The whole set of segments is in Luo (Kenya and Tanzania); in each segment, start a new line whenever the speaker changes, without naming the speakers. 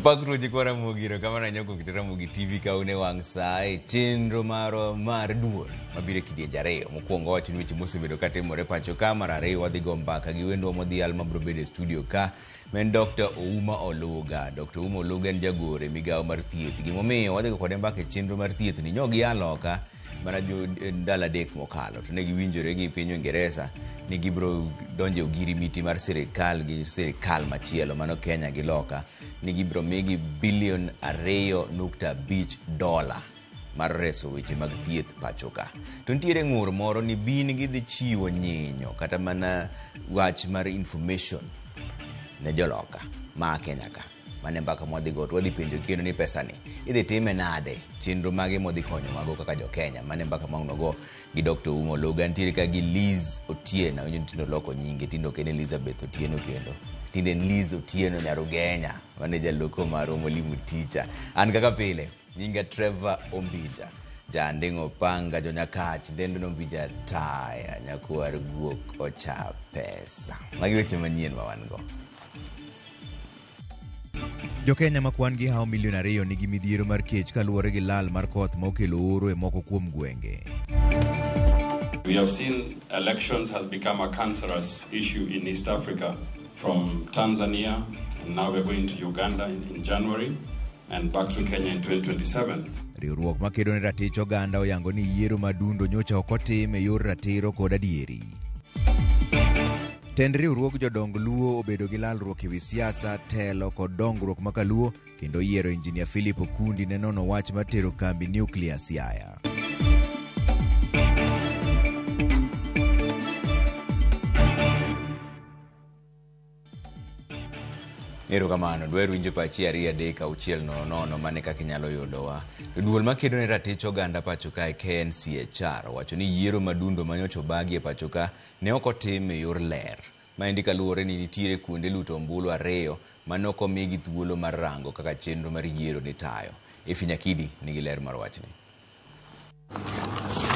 Opakru jikwara mugiro kama na nyoko kitera mugi TV kaune wang sae chenro maro mar duol mabire kidie jareo mokwongo wacho ni weche mosebedo katimore pacho ka mar ariyo wadhi go mbaka gi wendwa modhial mabro bede studio ka men Dr. Ouma Oluga. Dr. Ouma Oluga en jagore migawo mar thieth. Gimomiyo wadhi go kode mbaka e chenro mar thieth ni nyogi aloka mana jo ndala dek mokalo to ne giwinjore gi piny Uingereza ni gibro donje ogirimiti mar sirikal gi sirikal machielo mano Kenya gi loka ni gibro migi bilion 2.5 mar reso weche mag thieth pachoka. To nitiere ng'ur moro ni bin gidhi chiwo nyinyo kata mana wach mar information ne joloka ma Kenya ka mane mbaka modhi go to wadhi penjo kendo ni pesa ni idhi time nade chenro mage modhi konyo mago kaka jo Kenya mane mbaka mauno go gi Dr. Ouma Oluga. Nitiere ka gi Liz Otieno onyo tindo loko nyinge tindo kene Elizabeth Otieno kendo tinde Liz Otieno Nyarugenya mane jaloko maro mwalimu teacher. An kaka pile nyinga Trevor Ombija jandingo panga jo Nyakach ndendo nombija taya nyakuar guok ocha pesa magi weche manyien ma wan go.
Jo Kenya makwan gi hao milion 2 nigi midhiero mar kech kaluwore gi lal mar koth ma okelo oro e moko kuom gwenge.
We have seen elections has become a cancerous issue in East Africa, from Tanzania, and now we're going to Uganda in January, and back to Kenya in 2027.
Riwruok makedo ne ratich oganda oyango ni yiero madundo nyocha ok otim e yor ratiro kod adieri. Tend riwruok jodong Luo obedo gi lalruok e wi siasa, telo kod dongruok makaluo kendo yiero Injinia Philip Okundi ne nono wach mar tero kambi nuclear Siaya.
Ero kamano dweru winjo pachi 2-3-6-0 mane kaka inyalo yudowa. Duol makedo ne ratich oganda pachoka e KNCHR wacho ni yiero madundo manyocho bagi e pachoka ne ok otim e yor ler. Maendi kaluwore ni nitiere kuonde luto ombulu 2 manoko migi thuolo mar rango kaka chenro mar yiero ni tayo. Nyakidi nigi ler mar wachni.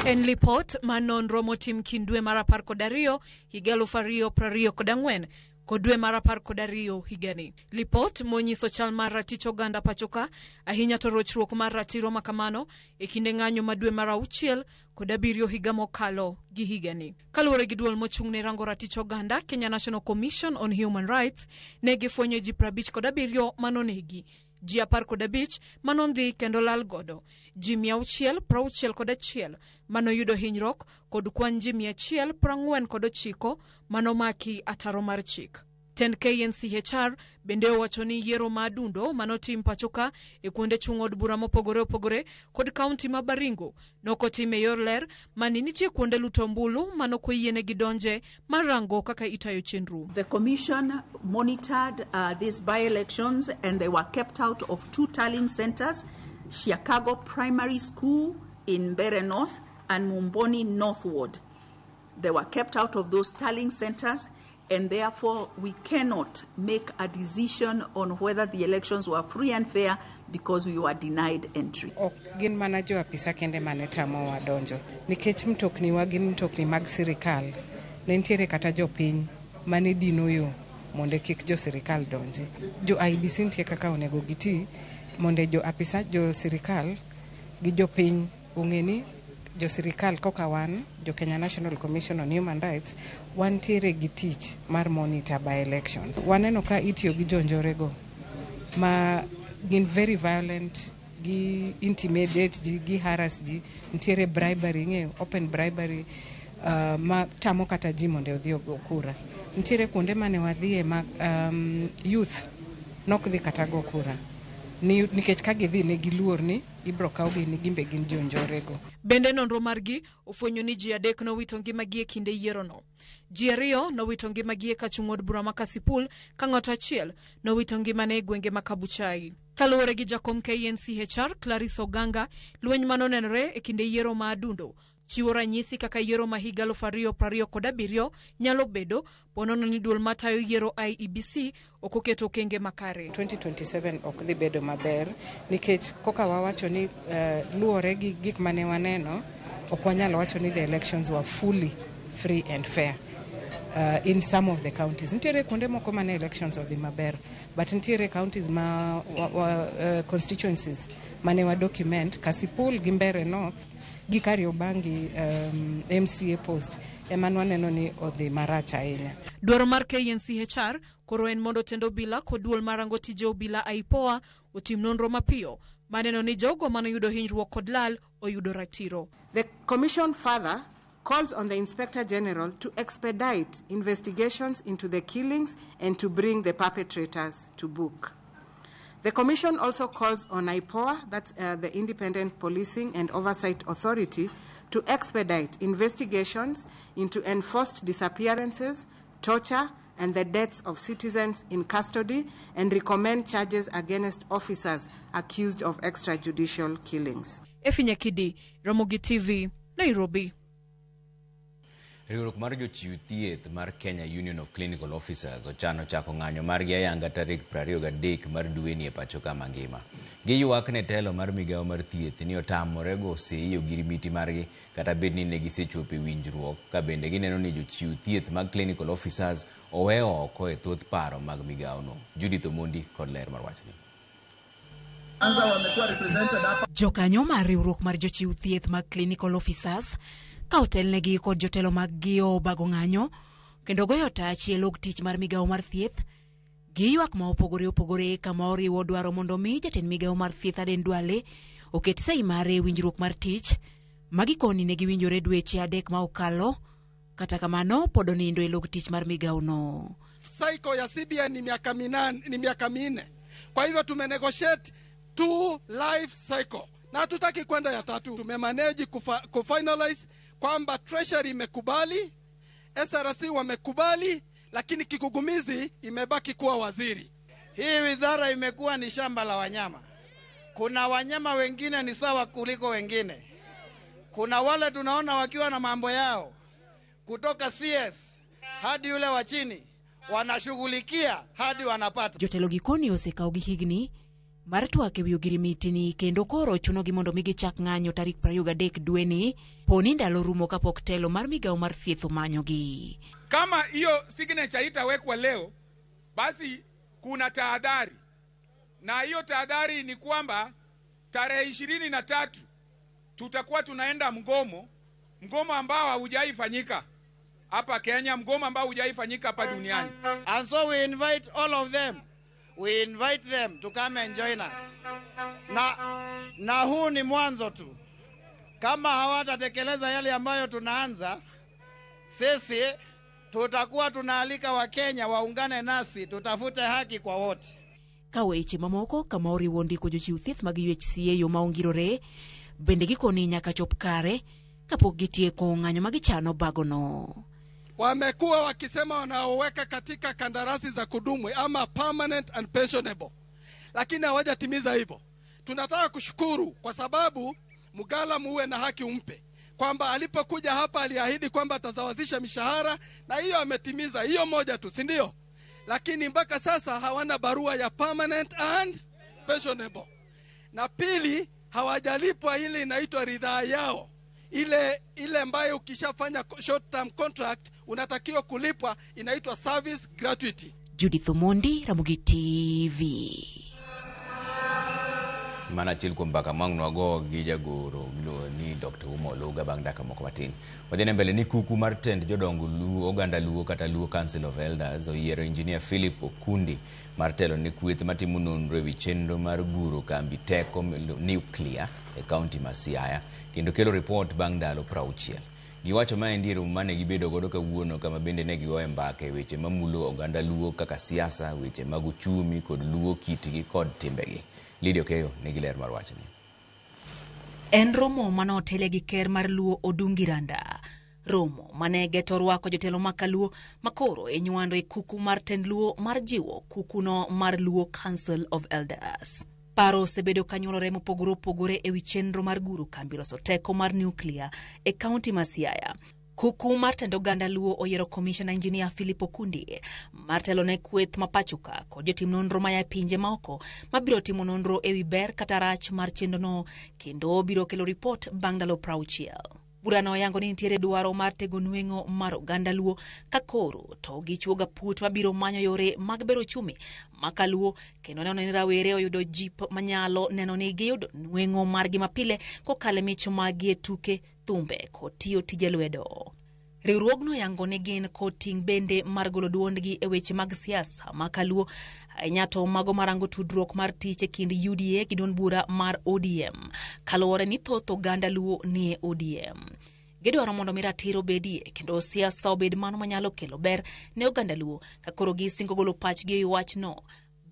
En lipot manonro motim kindwe mar 12 higa 2024 kod dwe mar 12 higani. Lipot monyiso chal mar ratich oganda pachoka ahinya to rochruok mar ratiro makamano e kinde ng'anyo ma dwe mar 6 kod 7 higa mokalo gi higani. Kaluwore gi duol mochung' ne rango ratich oganda Kenya National Commission on Human Rights ne gifwenyo ji 57 manonegi, ji 15 manondhi kendo lal godo, ji 661 manoyudo hinyruok kod kwan ji 149 manomaki ataro mar chik. Tend KNCHR bende owacho ni yiero madundo manotim pachoka e kuonde chung' od bura mopogore opogore kod kaunti ma Baringo nokotim e yor ler mani nitie kuonde luto mbulu manokoyiene gidonje marango kaka itayo chenro.
The commission monitored these by-elections and they were kept out of 2 tallying centers, Chicago Primary School in Mbeere North and Mumboni Northward. They were kept out of those tallying centers, and therefore we cannot make a decision on whether the elections were free and fair because we were denied entry.
Gin mana jo apisa kende mane tamo wadonjo nikech mtokni wa gin mtokni mag sirikal. Ne nitiere kata jo piny mane dino yo monde kik jo sirikal donje. Jo IBC nitie kaka onego giti monde jo apisa jo sirikal gi jo piny ong'eni jo sirikal koka wan jo Kenya National Commission on Human Rights wan tiere gi tich mar monitor by elections. Waneno ka itiyo gi jonjorego ma gin very violent, gi intimidate ji, gi harass ji, nitiere bribery, ng'eyo open bribery ma tamo kata ji monde odhi go kura. Nitiere kuonde mane wadhie ma youth nok dhi kata go kura nikech ka gidhi ne giluor ni ibro kawgi ni gimbe gin jonjorego.
Bende nonro margi ofwenyo ni ji 3 nowito ngimagi e kinde yierono. Ji 2 nowito ngimagi e kachung' od bura ma Kasipul ka ng'ato achiel nowito ngimane e gwenge ma Kabuchai. Kaluwore gi jakom KNCHR Clarissa Oganga, lweny manonenore e kinde yiero ma adundo chiwo ranyisi kaka yiero ma higa 2027 nyalo bedo ponono ni duol matayo yiero IEBC okoketo okenge makare.
2027 ok dhi bedo maber nikech koka wawacho ni luore gi gik mane waneno ok wanyalo wacho ni the elections were fully free and fair. in some of the counties. Ntiere kuonde moko mane elections odhi maber, but ntiere counties constituencies mane wa document Kasipul gi Mbeere North gi Kariobangi MCA post emanwa neno ni odhi marach ahinya.
Dwaro mar KNCHR koro en mondo tendo bila kod duol marango tije obila IPOA otim nonro mapiyo maneno ni jogo manoyudo hinyruok kod lal oyudo ratiro.
The commission further calls on the Inspector General to expedite investigations into the killings and to bring the perpetrators to book. The Commission also calls on IPOA, that's the Independent Policing and Oversight Authority, to expedite investigations into enforced disappearances, torture, and the deaths of citizens in custody, and recommend charges against officers accused of extrajudicial killings.
Efinya Kidi, Ramogi TV, Nairobi.
Riwruok mar jochiw thieth mar Kenya Union of Clinical Officers ochano chako ng'anyo margi ayanga tarik 23 mar dweni e pacho ka mangima. Giywak ne telo mar migawo mar thieth ni otamore go seiyo girimiti margi kata bed ni ne gisechopo e winjruok ka bende gineno ni jochiw thieth mag Clinical Officers oweyo oko e thoth paro mag migawo no. Judith Omondi kod ler mar wachni.
Jokanyo mar riwruok mar jochiw thieth mag Clinical Officers ka otelnegi kod jotelo mag gio bago ng'anyo kendo goyo tach e log tich mar migawo mar thieth giywak ma opogore kama oriwo dwaro mondo mi jatend migawo mar thieth Aden Duale oket sei mare winjruok mar tich magikoni ne giwinjore dweche 3 ma okalo kata kamano pod onindo e log tich mar migawo no.
Cycle ya CBN ni miaka 4. Kwa hivyo tumenegotiate 2 life cycle na hatutaki kwenda ya 3. Tumemanage kufinalize kwamba Treasury imekubali, SRC wamekubali, lakini kigugumizi imebaki kuwa waziri.
Hii wizara imekuwa ni shamba la wanyama. Kuna wanyama wengine ni sawa kuliko wengine. Kuna wale tunaona wakiwa na mambo yao kutoka CS hadi yule wa chini wanashughulikia hadi wanapata.
Jotelo gikoni osekawo gi higni mar twak ewi ogirimiti ni kendo koro chunogi mondo migi chak ng'anyo tarik 23 dweni poni ndalo rumo kapok telo mar migawo mar thieth omanyogi.
Kama hiyo signature itawekwa leo, basi kuna tahadhari, na hiyo tahadhari ni kwamba tarehe 23 tutakuwa tunaenda mgomo ambao haujaifanyika hapa Kenya, mgomo ambao haujaifanyika hapa duniani.
And so we invite all of them. We invite them to come and join us. Na huu ni mwanzo tu. Kama hawatatekeleza yale ambayo tunaanza, sisi tutakuwa tunaalika Wakenya waungane nasi tutafute haki kwa wote.
Kaweche mamoko kama oriwo ndiko jochiw thieth mag UHCA yo maongirore bende gikoni nyaka chop kare kapok gitieko ng'anyo magichano bagono.
Wamekuwa wakisema wanaoweka katika kandarasi za kudumu ama permanent and pensionable, lakini hawajatimiza hivyo. Tunataka kushukuru kwa sababu Mugala muwe na haki umpe, kwamba alipokuja hapa aliahidi kwamba atazawazisha mishahara, na hiyo ametimiza, hiyo moja tu, si ndio? Lakini mpaka sasa hawana barua ya permanent and pensionable. Na pili, hawajalipwa ile inaitwa ridhaa yao, ile ambayo ukishafanya short term contract unatakiwa kulipwa, inaitwa service gratuity.
Judith Omondi, Ramogi TV.
Mana chil kumbaka mangno go gijagoro ni Dr. Umoluga bang daka moko matin. Wadene mbele ni kuku mar tend jodongo Luo oganda Luo kata Luo Council of Elders oyiero engineer Philip Okundi mar telo ni kweth matimo nonro ewi chenro mar guro kambi teko nuclear e county ma Siaya kendo kelo report bang ndalo 60. Giwacho ma endiro mane gibedo godo kawuono kama bende ne gigoye mbaka weche mamulo oganda Luo kaka siasa, weche mag uchumi kod Luo kitgi kod timbegi. Lidio Keyo negiler mar wachni.
En romo manotele gi ker mar Luo Odungiranda. Romo mane geto rwako jotelo makaluo makoro enywando e kuku mar tend Luo mar jiwo kukuno mar Luo Council of Elders. Paro sebedo kanyolore mopogore ewi chenro mar guru kambi loso teko mar nuclear e county ma Siaya. Kuku mar tend oganda Luo oyiero Commissioner Engineer Philip Okundi mar telo ne kweth mapachuka kod jotim nonro maya pinje maoko mabiro timo nonro ewi ber kata rach mar chenrono kendo biro kelo report bang ndalo 60. Burano oyango ni nitiere dwaro mar tego nweng'o mar oganda Luo ka koro to gichuoga put mabiro manyo yore mag bero chumi makaluo kendo neno ni rawere oyudo jip manyalo neno ni giyudo nweng'o margi mapile kokale mich magi e tuke thumbe kod tiyo tije lwedo. Riwruogno yango ni gin kod ting' bende mar golo duondgi e weche mag siasa makaluo nyato mago marango tudruok mar tich e kind UDA gi duond bura mar ODM kaluwore ni thoth oganda Luo ni e ODM. Gidwaro mondo miratiro bedie kendo siasa obed mano manyalo kelo ber ne oganda Luo ka koro gisingo golo pachgi e wachno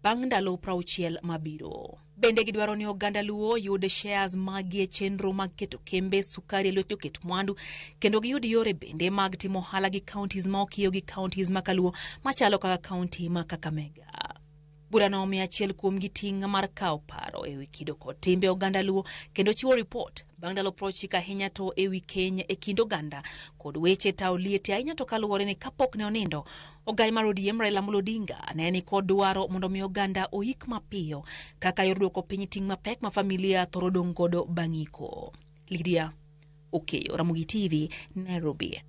bang' ndalo 60 mabiro. Bende gidwaro ni oganda Luo yud shares magi e chenro mag keto kembe sukari e lwet joket mwandu kendo giyud yore bende mag timo ohala gi counties ma okiyo gi counties makaluo machalo kaka county ma Kakamega. Burano omiyo achiel kuom gi ting' mar kawo paro e wi kido kod timbe oganda Luo kendo chiwo ripot bang' ndalo 90 ahinya to e wi keny e kind oganda kod weche tawo liete ahinya to kaluwore ni kapok ne onindo ogai mar ODM Raila Amolo Odinga ne ni kod dwaro mondo mi oganda oik mapiyo kaka yor duoko piny ting' mapek ma familia thoro dong' godo bang' iko. Lydia Okeyo, Ramogi TV, Nairobi.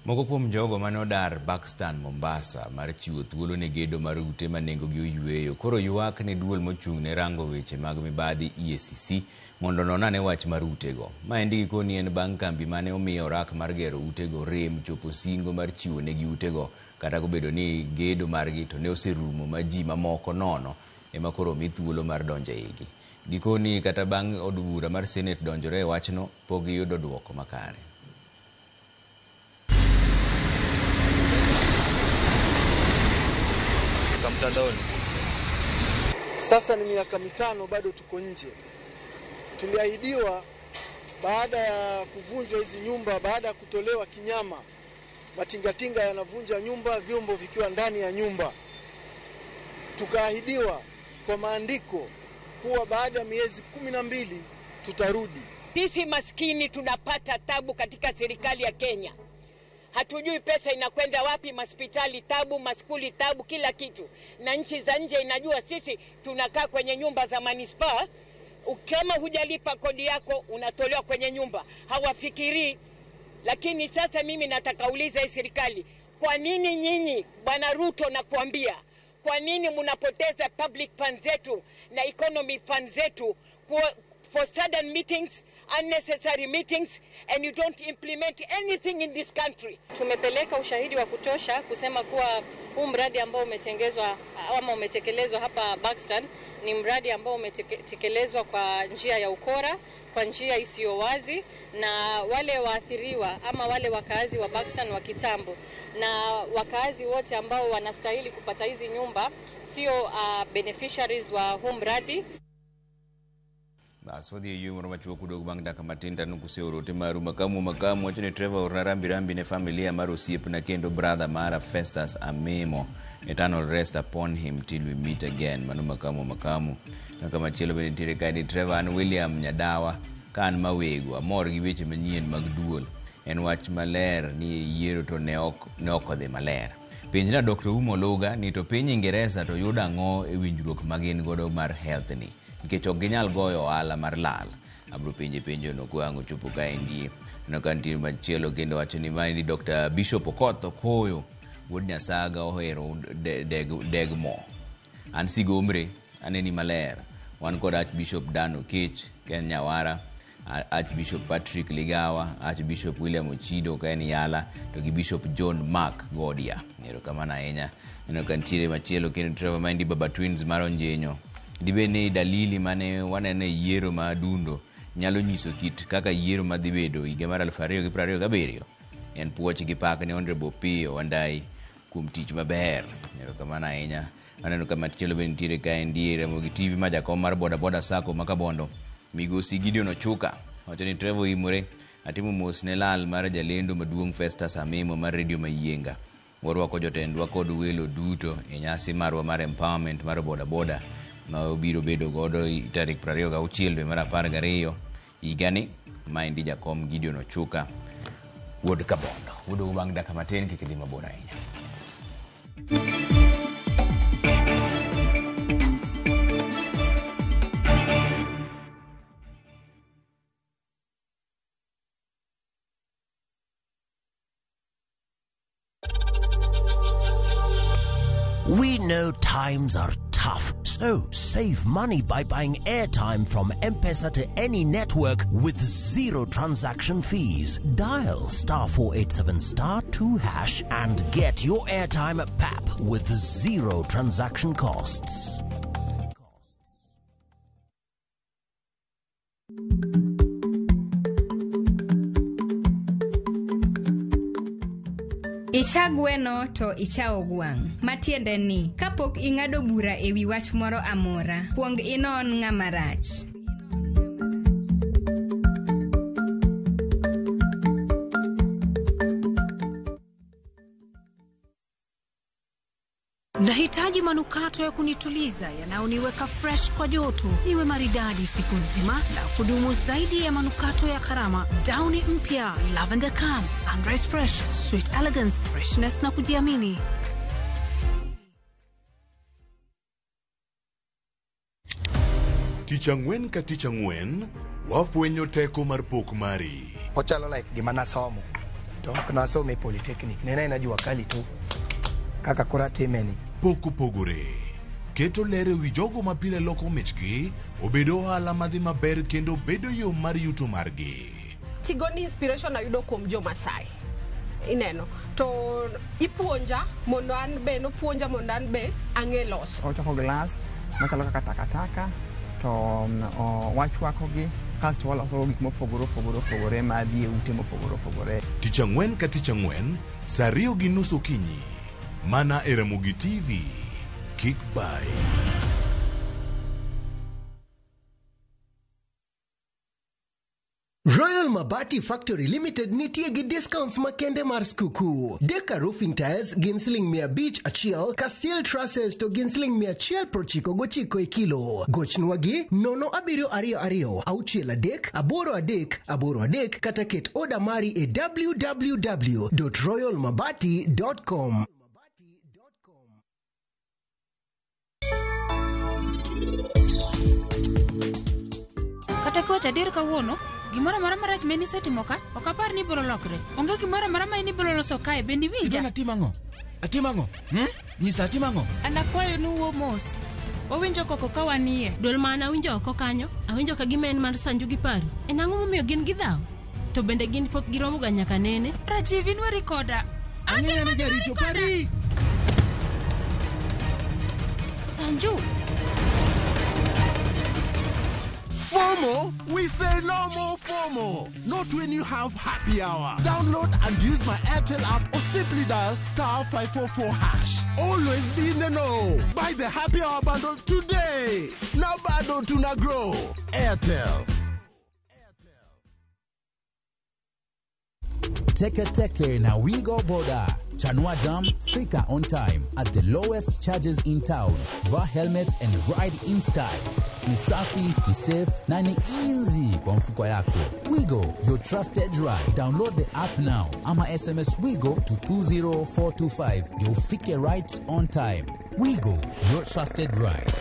Moko kuom jogo mane odar Buxton Mombasa mar chiwo thuolo ne gedo mar ute ma nengogi oyueyo koro ywak ne duol mochung' ne rango weche mag mibadhi EACC mondo nonane wach mar utego. Ma endi gikoni en bang' kambi mane omiyo orak mar gero utego rem chopo singo mar chiwo negi utego kata kobedo ni gedo margi to ne oserumo ma ji mamoko nono ema koro mi thuolo mar donjo eigi. Gikoni kata bang' od bura mar Senate donjore e wachno pok giyudo dwoko makare.
Sasa ni miaka 5 bado tuko nje. Tuliahidiwa baada ya kuvunjwa hizi nyumba, baada ya kutolewa kinyama, matingatinga yanavunja nyumba, vyombo vikiwa ndani ya nyumba. Tukaahidiwa kwa maandiko kuwa baada ya miezi 12 tutarudi.
Sisi maskini tunapata tabu katika serikali ya Kenya. Hatujui pesa inakwenda wapi, hospitali tabu, maskuli tabu, kila kitu. Na nchi za nje inajua sisi tunakaa kwenye nyumba za manispaa. Kama hujalipa kodi yako unatolewa kwenye nyumba. Hawafikiri. Lakini sasa mimi nataka uliza hii serikali, kwa nini nyinyi Bwana Ruto nakuambia, kwa nini mnapoteza public funds zetu na economy funds zetu for sudden meetings, unnecessary meetings, and you don't implement anything in this country?
Tumepeleka ushahidi wa kutosha kusema kuwa huu mradi ambao umetengezwa ama umetekelezwa hapa Buxton ni mradi ambao umetekelezwa kwa njia ya ukora, kwa njia isiyo wazi, na wale waathiriwa ama wale wakaazi wa Buxton wa kitambo na wakaazi wote ambao wanastahili kupata hizi nyumba sio beneficiaries wa huu mradi.
Basodi yu moro machuo kudogo bang' daka matinda nukuse orote maru makamu wachone Trevor Rambi ne familia mar osiep na kendo brother mara Festus Amemo. Eternal rest upon him till we meet again. Manu makamu na kama chielo bende nitiere kae Trevor William Nyadawa kan mawego amor gi weche manyien mag duol. En wach maler ni yiero to ne ok odhi maler. Penjna Dr. Umo Loga ni to piny Ingereza to yudo ang'o e winjruok magin godo mar health ni nikech ok ginyal goyo ohala mar lal. Abro penjo no kwango chopo kaendi no kantie machielo kendo wacho ni mani Dr. Bishop Okoth Okoyo wuod Nyasaga ohero degmo an sigombre aneni maler wan kod Archbishop Dan Okech Ken Nyawara, Archbishop Patrick Ligawa, Archbishop William Ochido Ken Yala to gi Bishop John Mark Godia. Nero kamana ahinya no kantie machielo kendo Trevor Mindi Baba Twins maro njenyo dibene dalili mane wanene yiero madundo nyalo nyiso kit kaka yiero madhi bedo higa mar 2027 en puoch gi pak ne Honorable Pio Wandai kuom tich maber. Erokamano ahinya. Aneno kama tichelo bende nitiere kae ndiere Ramogi TV ma jakom mar boda sako makabondo Migosi Gideon Ochuka wacho ni Trevor imore atimo mos ne lal mar jalendo maduong' Festus Amemo mar Radio Mayienga. Warwako jotendwa kod welo duto e nyasi marwa mar empowerment mar boda ma obiro bedo godo tarik 26 dwe mar 12 higani. Maendi jakom Gideon Ochuka wuod Kabondo. Wuodo bang' daka matin kik idhi mabor ahinya.
We know times are tough, so save money by buying airtime from M-Pesa to any network with zero transaction fees. Dial *487*2# and get your airtime PAP with zero transaction costs.
Icha gweno to icha ogwang'. Matiende ni, kapok ing'ado bura ewi wach moro amora, kuong inon ng'ama rach.
Nahitaji manukato ya kunituliza yanayoniweka fresh kwa joto, niwe maridadi siku nzima na kudumu zaidi ya manukato ya gharama. Downy mpya, Lavender Calm, Sunrise Fresh, Sweet Elegance, freshness na kujiamini.
Tich ang'wen ka tich ang'wen, wafwenyo teko mar pok mari.
Ochalo like gima nasomo. To nasome polytechnic. Nena inajua kali tu. Kaka kura timeni.
Pok opogore. Keto lere wi jogo mapile loko michgi, obedo ohala madhi maber kendo bedo yo mar yuto margi.
Tigoni inspiration ayudo kuom jo Masai. Ineno. To ipuonja mondo an be no puonja mondo an be ang'e loso.
Ochoko glass, machalo kaka takataka, to wachwakogi, kasto waloso gik mopogore madhi e ute mopogore.
Tich ang'wen ka tich ang'wen, saa 2:30 okinyi. Mana e Ramogi TV. Kick by.
Royal Mabati Factory Limited nitie gi discounts makende mar skuku. Deka roofing tiles gin $100 ka steel trusses to gin $199 e kilo. Gochnwa gi 0722 63 kata ket oda mari e www.royalmabati.com.
Kata kocha dir kawuono gimoro mara marach meni setimo ka okapar ni biro lokre. Onge gimoro mara ma ni biro loso kae bendi winja.
Idona atimango. Nyisa atimango.
Anakwayo nuwo mos. Owinjo koko ka wanie.
Dol mana winjo oko kanyo. Awinjo ka gimen mar Sanju gi Pari. En ang'o momiyo gin gidhaw? To bende gin pok giromo ga nyaka nene.
Rajiv inwa rekoda.
Anya na jarito Pari.
Sanju.
FOMO? We say no more FOMO. Not when you have happy hour. Download and use my Airtel app or simply dial *544#. Always be in the know. Buy the happy hour bundle today. Now bado tuna grow. Airtel.
Teke na Wigo Boda. Chanua Jam, fika on time at the lowest charges in town. Wear helmet and ride in style. Ni safi, ni safe, na ni easy kwa mfuko yako. Wigo, your trusted ride. Download the app now. Ama SMS Wigo to 20425. You'll fike right on time. Wigo, your trusted ride.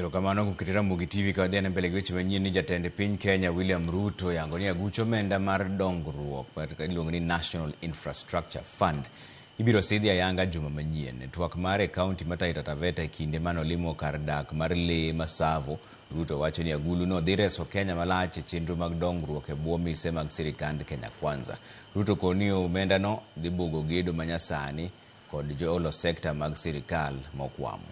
Kamano kukitira Mugi TV ka wadhiane mbele gweche manyien ni jatend piny Kenya William Ruto yango ni agucho menda mar dongruok iluongo ni National Infrastructure Fund ibiro sidhi ayanga juma manyien. Twak mare kaunti ma Taita Taveta kinde manolimo kar dak mar lee Masavo. Ruto wacho ni agulu no dhi reso Kenya malach e chenro mag dongruok e bwo mise mag sirikand Kenya Kwanza. Ruto koni omenda no dhi bugo gedo manyasani kod joolo sekta mag sirikal mokwamo.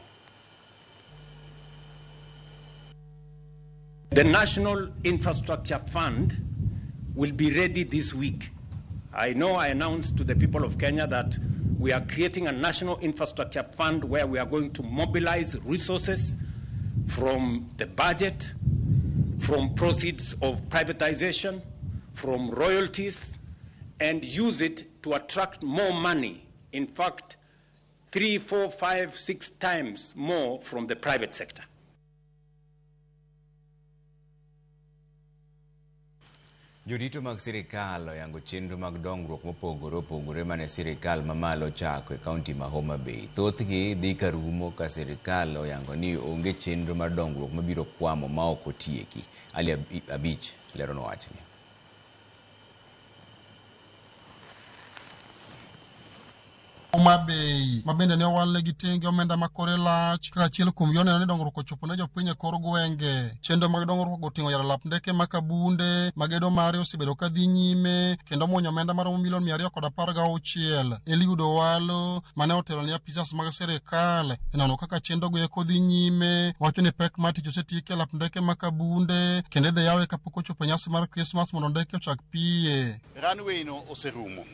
The National Infrastructure Fund will be ready this week. I know I announced to the people of Kenya that we are creating a National Infrastructure Fund where we are going to mobilize resources from the budget, from proceeds of privatization, from royalties, and use it to attract more money. In fact, 3, 4, 5, 6 times more from the private sector.
Jodito mag sirikal oyango chenro mag dongruok mopogore opogore mane sirikal mamalo chako e kaunti ma Homa Bay. Thothgi dhi ka rumo ka sirikal oyango ni onge chenro mar dongruok mabiro kwamo ma ok otieki. Ali Abich lero no wachni.
Homa Bay mabende ne owalne gi tenge omenda makore lach kaka achiel kuom yone ne dongruok ochopo ne jopiny e kor gwenge. Chenro mag dongruok oting'o yaro lap ndeke makabunde magedo mare osebedo ka dhi nyime kendo muonyo omenda maromo milion 216. Eliud Owalo mane otelo ne apisas mag sirikal enano kaka chenro go eko dhi nyime, wacho ni pek mar tich osetieki lap ndeke makabunde kendo idhi yawe kapok ochopo nyasi mar Christmas mondo ndeke ochak piye.
Runway no oserumo.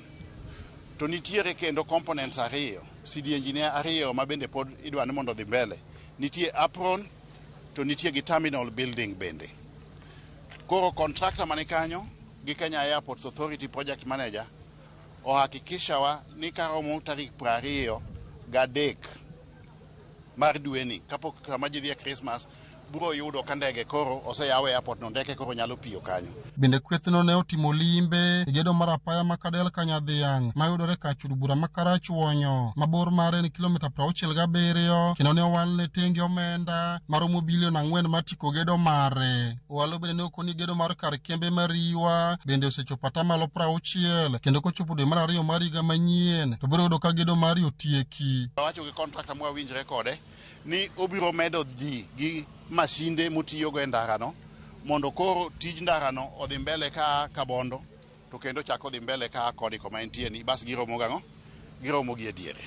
To nitiere kendo components ariyo, CD engineer ariyo mabende pod idwa ni mondo dhi mbele. Nitie apron to nitie gi terminal building bende. Koro contractor mane kanyo gi Kenya Airports Authority project manager ohakikishawa ni karomo tarik 23 mar dweni kapok kama ji dhie Christmas buro yudo ka ndege koro oseyawe airport no ndeke koro nyalo piyo kanyo.
Bende kwethno ne otimo limbe gedo mar apaya makadel Kanyadhiang' mayudore Kachuru bura makarachuonyo mabor mare ni kilomita 67 kendo ne owalne tenge omenda maromo bilion 4 matiko gedo mare. Owalo bende ne okoni gedo mar kar kembe mariwa bende osechopo atamalo 60 kendo kochopo dwe mar 2 mar higa manyien to biro yudo ka gedo mari otieki.
Wacho gi contractor mwa winjre kode ni obiro medo ji gi mashinde mutiyogo e ndarano mondo koro tij ndarano odhi mbele ka Kabondo to kendo chako dhi mbele ka kodi koma entie ni bas giromo gang'o giromo gi ediere.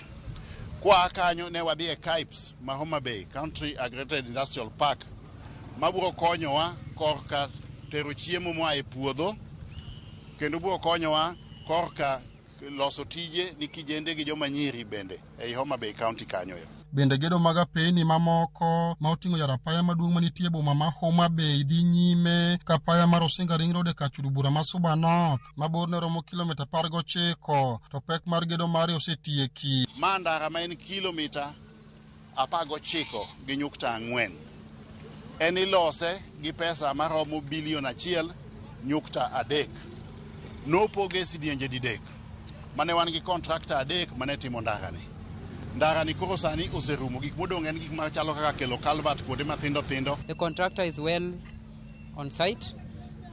Kwa kanyo ne wadhi e KAIPS ma Homa Bay Country Aggregated Industrial Park maburo konyowa korka tero chiemo moa e puodho kendo buro konyowa korka loso tije ni kijende gi joma nyiri bende e Homa Bay County kanyo.
Bende gedo mag apeyni mamoko ma oting'o yaro apaya maduong' manitie boma ma Homa Bay dhi nyime ka apaya mar Osinga Ring Road e Kachuru bura ma Suba North mabor ne romo kilomita 19 to pek mar gedo mare osetieki.
Ma ndara ma en kilomita 19.4 en ilose gi pesa maromo bilion 1.3 nopoge sidienje didek mane wan gi contractor adek mane timo ndarani. Ndarani koro sani oserumo gik modong' en gik machalo kaka kelo calvert kuonde mathindo thindo.
The contractor is well on site.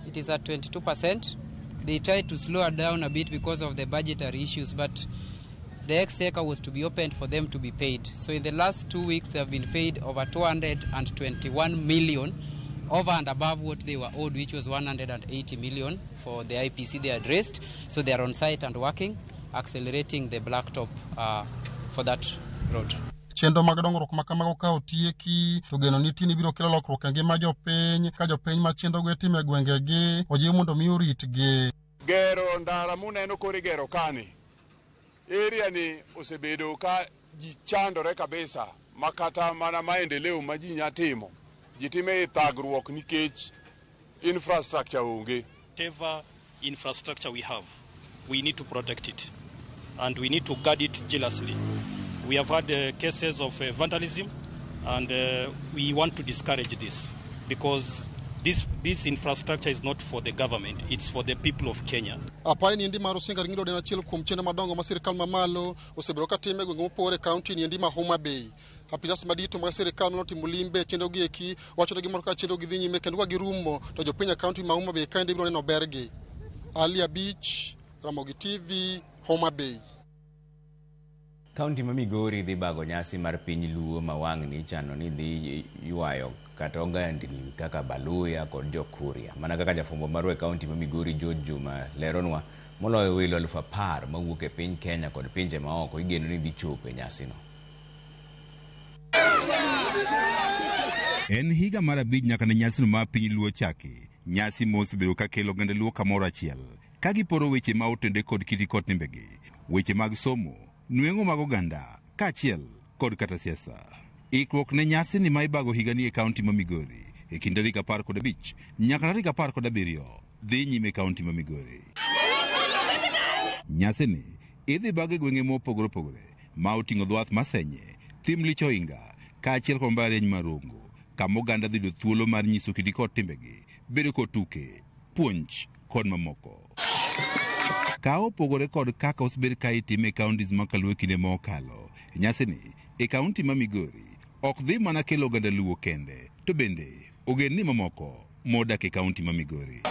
It is at 22%. They tried to slow it down a bit because of the budgetary issues, but the exchequer was to be opened for them to be paid. So in the last 2 weeks, they have been paid over 221 million over and above what they were owed, which was 180 million for the IPC they addressed. So they are on site and working, accelerating the blacktop for that road.
Chenro mag dongruok makamago ka otieki to geno nitie ni biro kelo lokruok e ngima jopiny ka jopiny ma chenro go itimo e gwengegi ojiw mondo mi oritgi.
Gero ndara muneno kore gero kani area ni osebedo ka ji chandore kabisa makata mana maendeleo ma ji nyatimo ji time thagruok nikech infrastructure onge.
Whatever infrastructure we have, we need to protect it and we need to guard it jealously. We have had cases of vandalism and we want to discourage this because this infrastructure is not for the government, it's for the people of Kenya.
Apaya ni ndi mar Osinga Ring Road en achiel kuom chenro madongo ma sirikal mamalo osebedo ka time gwenge mopogore kaunti ni ndi ma Homa Bay. Apisas madito mag sirikal manotimo limbe chenro gi eki wacho gi moro ka chenro gi dhi nyime kendo ka girumo to jopiny kaunti ma Homa Bay kaende biro neno bergi. Ali Abich, Ramogi TV, Homa Bay.
Kaunti ma Migori dhi bago nyasi mar piny Luo ma wang'ni chano ni dhi yuayo kata ogandni kaka Baluya kod Jokuria. Mana kaka jafumbo marwe kaunti ma Migori George Juma leronwa moloyo welo 10,000 mawuok e piny Kenya kod pinje maoko igeno ni dhi chopo e nyasi no.
En higa mar 5 nyaka ne nyasi no ma piny Luo chaki. Nyasi mosebedo ka kelo oganda Luo kamoro achiel. Ka giporo weche ma otende kod kiti kod timbegi, weche mag somo, nueng'o mag oganda, kaachiel kod kata siasa. Ikruok ne nyasi ni ma ibago higa ni e kaunti ma Migori e kind tarik 15 nyaka tarik 17 dhi nyime kaunti ma Migori. Nyasi ni idhi bag e gwenge mopogore opogore ma oting'o dwath Masenye, Thim Lich Oinga, kaachiel kod mbalariany mar Rongo, kama oganda dhi yudo thuolo mar nyiso kiti kod timbegi, bedo kod tuke, puonj kod mamoko. Ka opogore kod kaka osebed ka itime counties makaluo kinde ma okalo, nyasini e kaunti ma Migori ok dhi mana kelo oganda luo kende, to bende ogendni mamoko modak e kaunti ma Migori.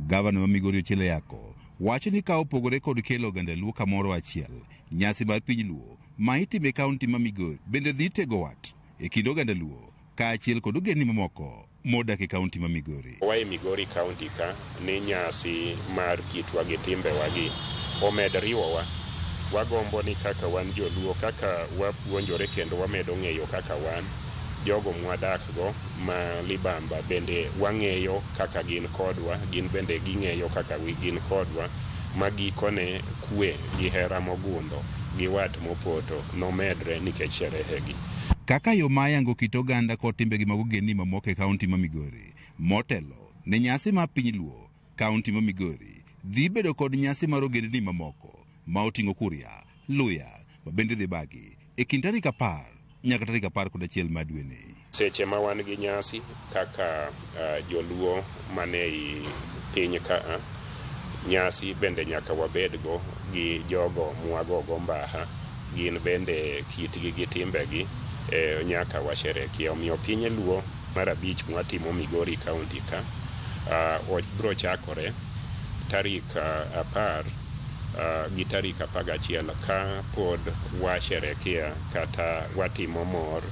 Gavana ma Migori Ochielo Yako wacho ni ka opogore kod kelo oganda luo kamoro achiel, nyasi mar piny luo ma itime kaunti ma Migori bende dhi tego wat e kind oganda luo kaachiel kod ogendni mamoko modak e kaunti ma Migori.
Wae Migori kaunti ka ni nyasi mar kitwa gi timbewa gi omed riwowa. Wagombo ni kaka wan joluo, kaka wapuonjore kendo wamedo ng'eyo kaka wan jogo mwadakgo ma libamba bende wang'eyo kaka gin kodwa, gin bende ging'eyo kaka gin kodwa, ma gikone kwe gi hera mogundho gi wat mopoto nomedre nikech sherehegi.
Kaka yo mayango kit oganda kod timbegi mag ogendni mamoko e kaunti ma Migori, motelo ne nyasi mar piny luo, kaunti ma Migori dhi bedo kod nyasi mar ogendni mamoko ma oting'o Kuria, Luya, ma bende dhi bagi e kind tarik 10 nyaka tarik 11 ma dweni.
Seche ma wan gi nyasi kaka joluo mane i piny ka, nyasi bende nyaka wabedgo gi jogo mwagogo mbaha, gin bende kitgi gi timbegi nyaka washerekia. Omiyo piny luo mar 5 mwatimo Migori kaunti ka biro chakore tarik 10 gi tarik 11 ka pod washerekea kata watimo mor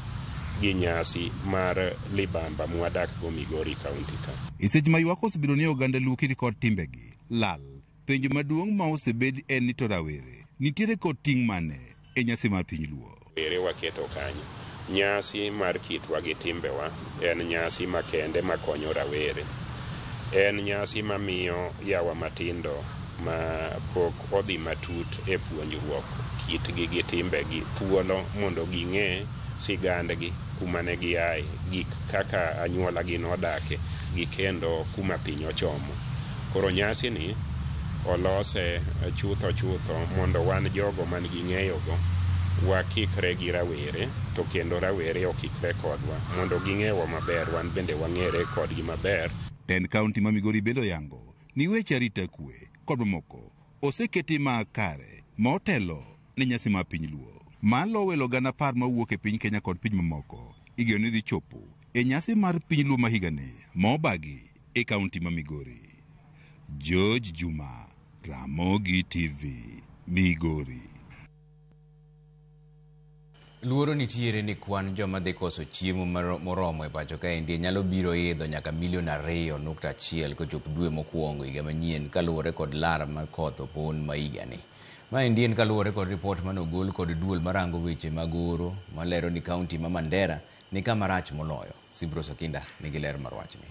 gi nyasi mar libamba mwadak go Migori kaunti ka.
Seche ma ywak osebedo ni oganda luo kit kod timbegi lal, penjo maduong' ma osebed en ni to rawere nitiere kod ting' mane e nyasi mar piny luo.
Ere waketo kanyo nyasi mar kitwa gi timbewa en nyasi makende makonyo rawere, en nyasi mamiyo yawa matindo ma pok odhi matut e puonjruok kitgi gi timbegi thuolo mondo ging'e sigandgi, kuma ne giaye, gik kaka anyuola gi nodake gi kendo kuma piny ochomo. Koro nyasi ni olose chutho mondo wan jogo man gi ng'eyogo wakikre gi rawere, to kendo rawere okikre kodwa mondo ging'ewa maber, wan bende wang'ere kodgi maber.
Ten kaunti ma Migori bedo yango ni weche arita kwe kod mamoko oseketi makare ma otelo ne nyasi mar piny luo. Malo welo gana 10 mawuok e piny Kenya kod piny mamoko igeno ni dhi chopo e nyasi mar piny luo ma higani ma obagi e kaunti ma Migori. George Juma, Ramogi TV, Migori.
Luoro nitiere ni kwan joma dhi koso chiemo moromo e pacho kaendi nyalo biro idho nyaka 2.1 kochop dwe mokwongo higa manyien kaluwore kod lar mar koth opon ma higani. Maendi en kaluwore kod ripot manogol kod duol marango weche mag oro malero ni kaunti ma Mandera ni kama rach moloyo. Sibro Sokinda nigi ler mar wachni.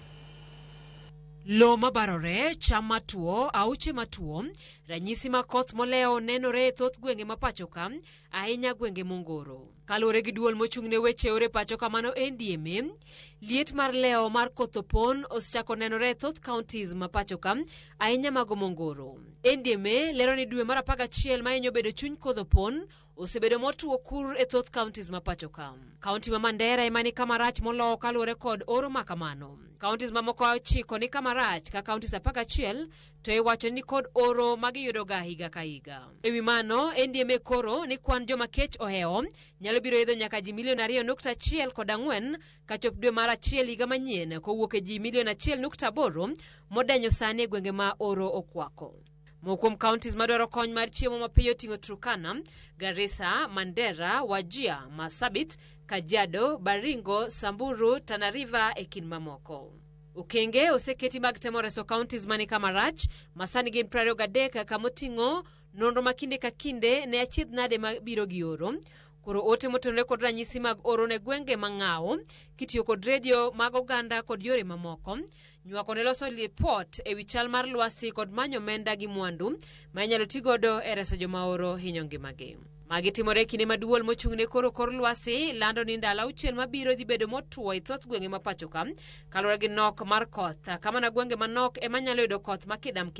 Lo mabarore, cham matuo, auche matuo, ranyisi ma koth moleo nenore e thoth gwenge ma pacho ka, ahinya gwenge mongoro. Kaluwore gi duol mochung'ne weche ore pacho kamano NDMA, liet mar leo mar koth opon osechako nenore e thoth counties ma pacho ka, ahinya mago mongoro. NDMA lero ni dwe mar 11 ma hinyo bedo chuny koth opon osebedo motuo kur e thoth counties ma pacho ka. Kaunti ma Mandera ema ni kama rach moloyo kaluwore kod oro makamano. Counties mamoko 9 ni kama rach ka counties 11 to iwacho ni kod oro magiyudo ga higa ka higa. Ewi mano, NDMA koro ni kwan joma kech oheo nyalo biro idho nyaka ji 2.1 kachop dwe mar 1 higa manyien kowuok e ji 1.8 modenyo sani e gwenge ma oro okwako. Mokuom counties madwaro kony mar chiemo mapiyo ting'o Turkana, Garissa, Mandera, Wajir, Marsabit, Kajiado, Baringo, Samburu, Tana River e kin mamoko. Okenge oseketi mag temo reso counties mani kama rach, masani gin 23 kamoting'o nonro makinde ka kinde ne achiedh nade mabiro gi oro. Koro ote motenore kod ranyisi mag oro ne gwenge mang'ao, kitiyo kod redio mag oganda kod yore mamoko, nywako ne loso report e wi chal mar lwasi kod manyo menda gi mwandu, ma inyalo tigodo e reso joma oro hinyo ngimagi. Magi timore kinde maduol mochung'ne kor lwasi lando ni ndalo 6 mabiro dhi bedo motuo e thoth gwenge ma pacho ka, kaluwore gi nok mar koth, kama na gwenge manok ema nyalo yudo koth makidam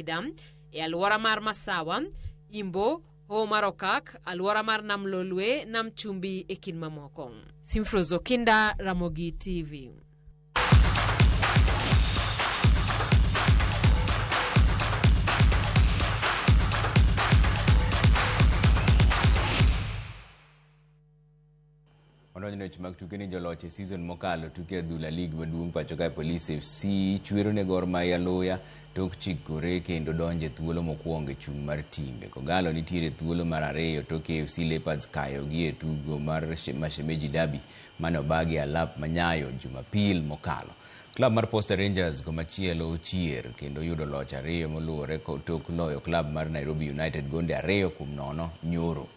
e alwora mar Masawa, Imbo, Hoho mar Okak, alwora mar Nam Lolwe, Nam Chumbi e kin mamoko. Simfrozo Kinda, Ramogi TV.
Wanonyo chimak tuke ni joloche season mokalo tuke adhula league maduong' pacho kae Police FC chwero ne Gor Mahia loya tok chikore kendo donje thuolo mokwongo chung mar timbe. Kogalo nitiere thuolo mar ariyo tok AFC Leopards kayo gi e tugo mar Mashemeji Derby mane obagi alap manyayo Jumapil mokalo. Club mar Posta Rangers komachielo chier kendo yudo loch ariyo moluwore tok loyo club mar Nairobi United gonde 2-0 nyoro.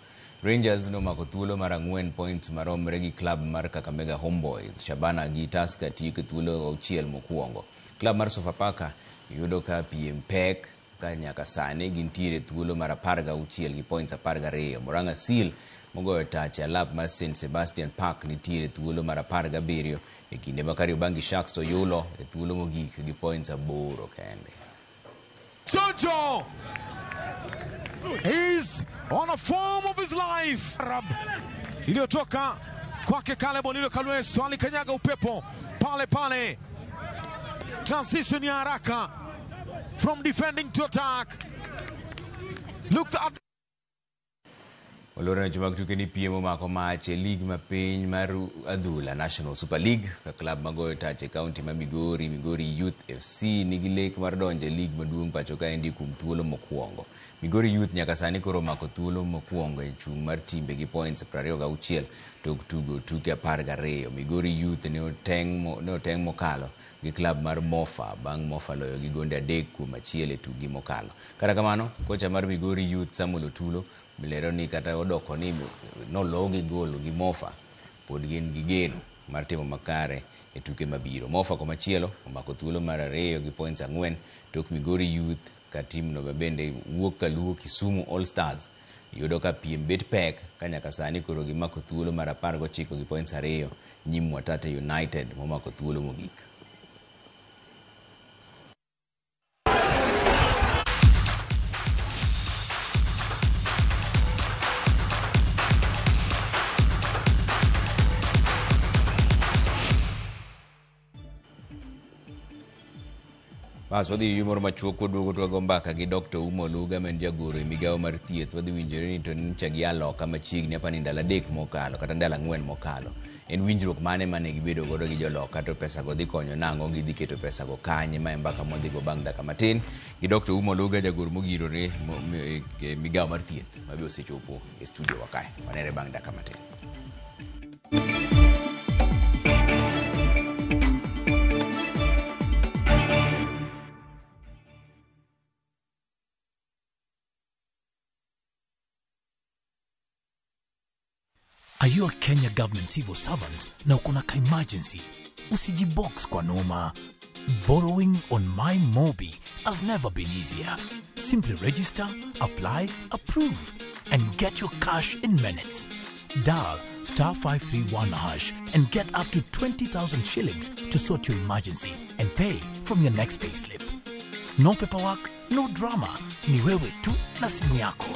Rangers no mako thuolo mar 4 points maromre gi club mar Kakamega Homeboys. Shabana gi Tusker tiyo thuolo 6 mokwongo. Club mar Sofapaka yudo ka PM Pek ka nyaka sane gintiere thuolo mar 16 gi points 12. Murang'a Seal mogoyo tach alap mar St Sebastian Park nitiere thuolo mar 17 e kinde ma Kariobangi Sharks to yulo e thuolo mogik gi points 8 kende.
Jojo! He's on a form of his life. Iliyotoka kwake Caleb Onilo Kalweso alikanyaga upepo pale pale. Transition ya haraka from defending to attack. Looked at
Olorana chumak tuke ni piemo mako mache league mapiny mar adhula National Super League ka club magoyo tache county ma Migori Youth FC nigi lek mar donje league maduong' pacho ka endi kum thuolo mokwongo. Migori Youth nyaka sani koro mako thuolo mokwongo e chung mar timbe gi points 26 tok tugo tuke 12. Migori Youth ne oteng mokalo gi club mar Mofa bang' Mofa loyo gi gonde 3-1 e tugi mokalo. Kata kamano kocha mar Migori Youth Samuel Otulo milero ni kata odoko ni nologi golo gi Mofa pod gin gi geno mar timo makare e tuke mabiro. Mofa komachielo omako thuolo mar 2 gi points 4 tok Migori Youth ka tim no bende wuok kaluo Kisumu All Stars yudo ka piem bet pek ka nyaka sani koro gimako thuolo mar 19 gi points 2 nyim Mwatate United momako thuolo mogik. Wadhi yumor machuok duogo to mbaka gi Dr. Umo Luga men jagoro e migawo mar thieth. Wadhi winjore ni to ncha gi aloka machiegni apa ni ndalo 3 mokalo kata ndalo 4 mokalo. En winjruok mane gibedo godo gi joloka to pesa go dhi konyo nango gidhi keto pesa go kanye ma mbaka modhi go bang' daka matin gi Dr. Umo Luga jagoro mogirore e migawo mar thieth mabe osechopo e studio wakae. Wanere bang' daka matin.
Are you a Kenya government civil servant na uko na emergency? Usijibox kwa noma. Borrowing on MyMobi has never been easier. Simply register, apply, approve, and get your cash in minutes. Dial *531# and get up to 20,000 shillings to sort your emergency and pay from your next payslip. No paperwork, no drama. Ni wewe tu na simu yako.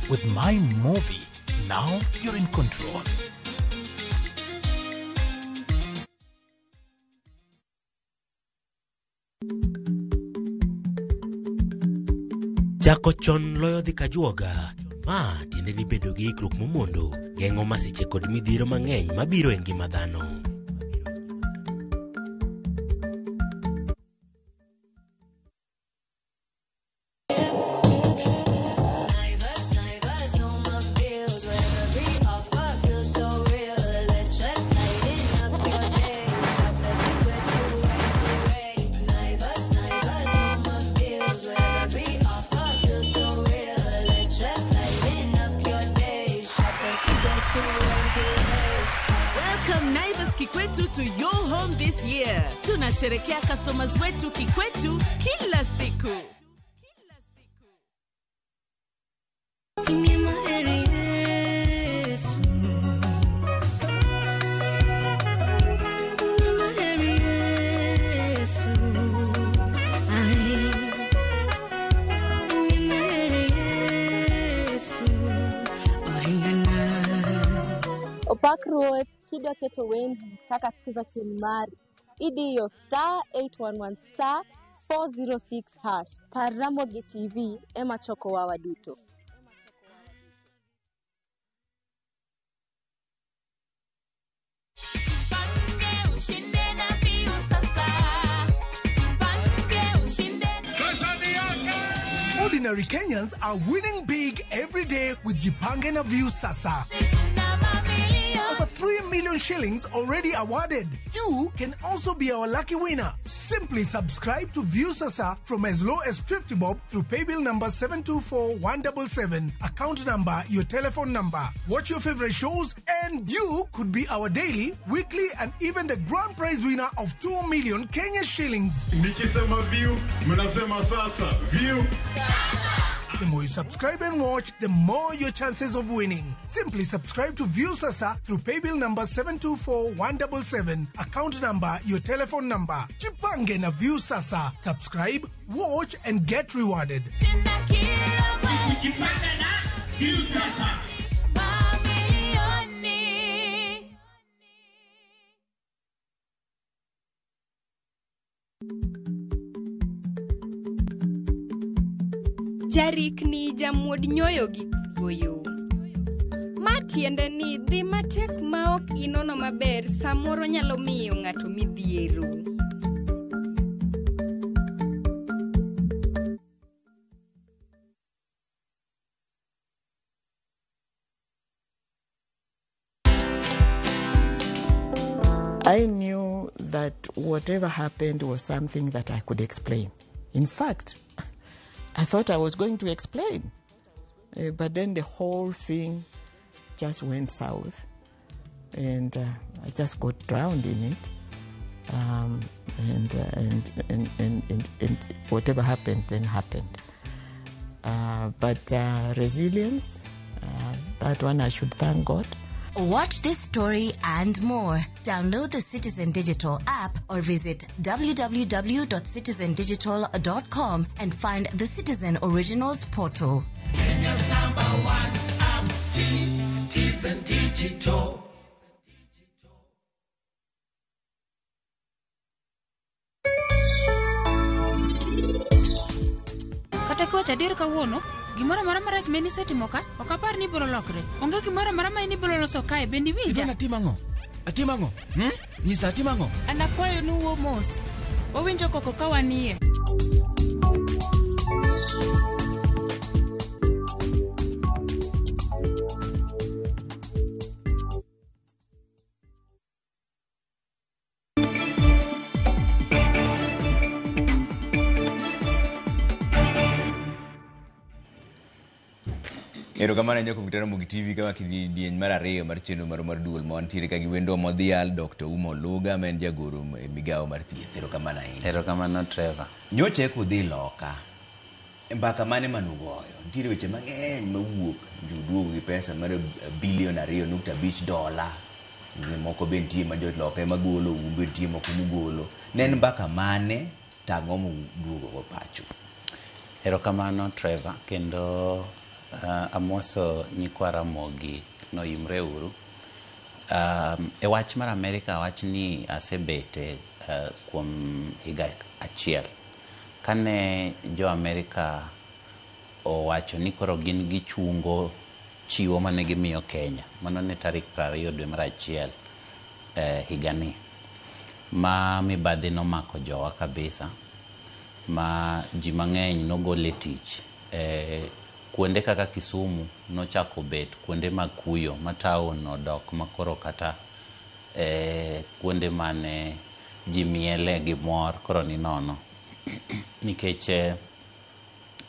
With MyMobi, now you're in control.
Chako chon loyo dhi kajuoga. Ma tiende ni bedo gi ikruok momondo geng'o masiche kod midhiro mang'eny mabiro e ngima dhano.
Tunasherekea customers wetu kikwetu kila siku.
Opakro kida keto wengi kaka sikiza kilimari. Idiyo *811 *406#. Paramogi TV ema choko wawa duto.
ordinary Kenyans are winning big every day with Jipange na View Sasa. Over 3 million shillings already awarded. You can also be our lucky winner. Simply subscribe to View Sasa from as low as 50 bob through paybill number 724177, account number, your telephone number. Watch your favorite shows and you could be our daily, weekly and even the grand prize winner of 2 million Kenya shillings.
Nikisema View, mnasema sasa. View.
The more you subscribe and watch, the more your chances of winning. Simply subscribe to View Sasa through paybill number 724177, account number, your telephone number. Jipange na View Sasa. Subscribe, watch and get rewarded.
Jipange na View Sasa.
Jarik ni jamuod nyoyo gi goyo. Matiende ni dhi matek maok inono maber samoro nyalo miyo ng'ato midhiero.
I knew that whatever happened was something that I could explain. In fact, I thought I was going to explain, but then the whole thing just went south, and I just got drowned in it. And whatever happened then happened. But resilience, that one I should thank God.
Watch this story and more. Download the Citizen Digital app or visit www.citizendigital.com and find the Citizen Originals portal.
Kenya's #1 app, Citizen Digital.
Kata kwa chadir kawuono, gimoro mara marach meni setimo ka, ok apar ni biro lokre. Onge gimoro mara ma ni biro loso kae bendi winja.
Ivana atimango. Nyisa atimango.
Anakwayo nuwo mos. Owinjo koko kawanie.
Erokamano nyako kitara Mugi TV kama kidieny mar ariyo mar chenro mar duol mantiere ka gi wendo modhial Dr. Uma Oluga men jagoro e migawo mar thieth. Erokamano ahinya.
Erokamano Trevor.
Nyoche kudhi loka. Mbaka mane manugoyo. Ntiere weche mang'eny mawuok juduogo gi pesa mar $2.5 billion. Moko be ntie ma jot loka ema golo, umbe ntie moko mugolo. Nen mbaka mane tang'o muduogo go pacho.
Erokamano Trevor, kendo amoso nyikwara mogi no imre uru. E wach mar Amerika wach ni asebete kuom higa achiel. Kane jo Amerika owacho ni koro gin gichungo chiwo mane gimiyo Kenya. Mano ne tarik 20 dwe mar achiel higani. Ma mibadhi nomako jowa kabisa. Ma ji mang'eny nogole tich. Kuonde kaka Kisumu nochako bet kuonde makuyo mataon odok makoro kata kuonde mane ji miele gi mor koro ni nono. Nikech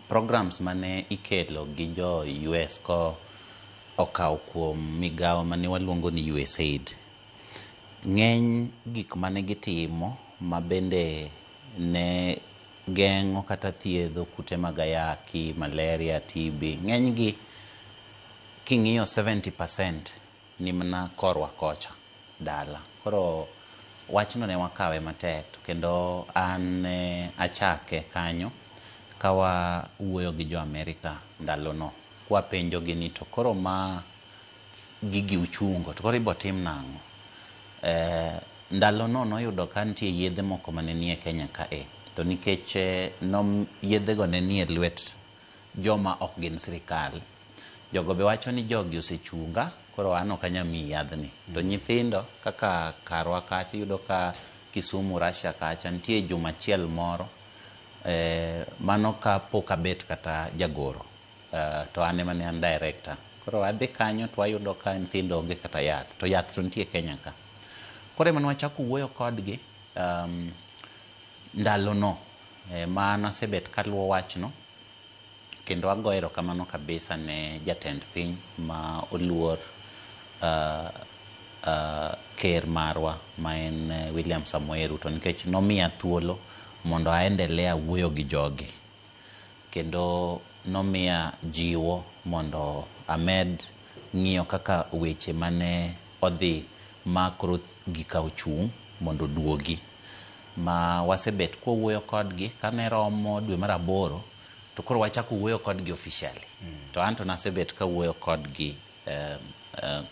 programs mane ikelo gi jo US ko okaw kuom migawo mane waluongo ni USAID. Ng'eny gik mane gitimo mabende ne geng'o kata thiedho kute mag ayaki, malaria, TB. Ng'eny gi king'iyo 70% ni mana korwa kocha dala. Koro wachno ne wakawe matek, kendo an achake kanyo kawa wuoyo gi jo Amerika ndalono. Kwa penjo gi ni to koro ma gigi uchungo, to koro ibo tim nang'o? Ndalono noyudo ka nitie yedhe moko mane nie Kenya kae. To nikech yedhe go ne nie lwet joma ok gin sirikal. Jogo be wacho ni jogi osechunga, koro an ok anyami yadhni. To nyithindo kaka karwa kacha yudo ka Kisumu Russia kacha nitie juma achiel moro mano ka pok abet kata jagoro, to ane mane an director. Koro adhi kanyo to ayudo ka nyithindo onge kata yath, to yath to nitie Kenya ka. Koro ema nwachako wuoyo kodgi ndalono ma nasebet kaluwo wachno, kendo ago erokamano kabisa ne jatend piny ma oluor ker marwa ma en William Samoei Ruto, nikech nomiya thuolo mondo aendelea wuoyo gi jogi, kendo nomiya jiwo mondo amed ng'iyo kaka weche mane odhi makro gika ochung' mondo duogi. Ma wasebet kwa wuoyo kodgi kane romo dwe mar 8, to koro wachako wuoyo kodgi officially. To anto nasebet ka wuoyo kodgi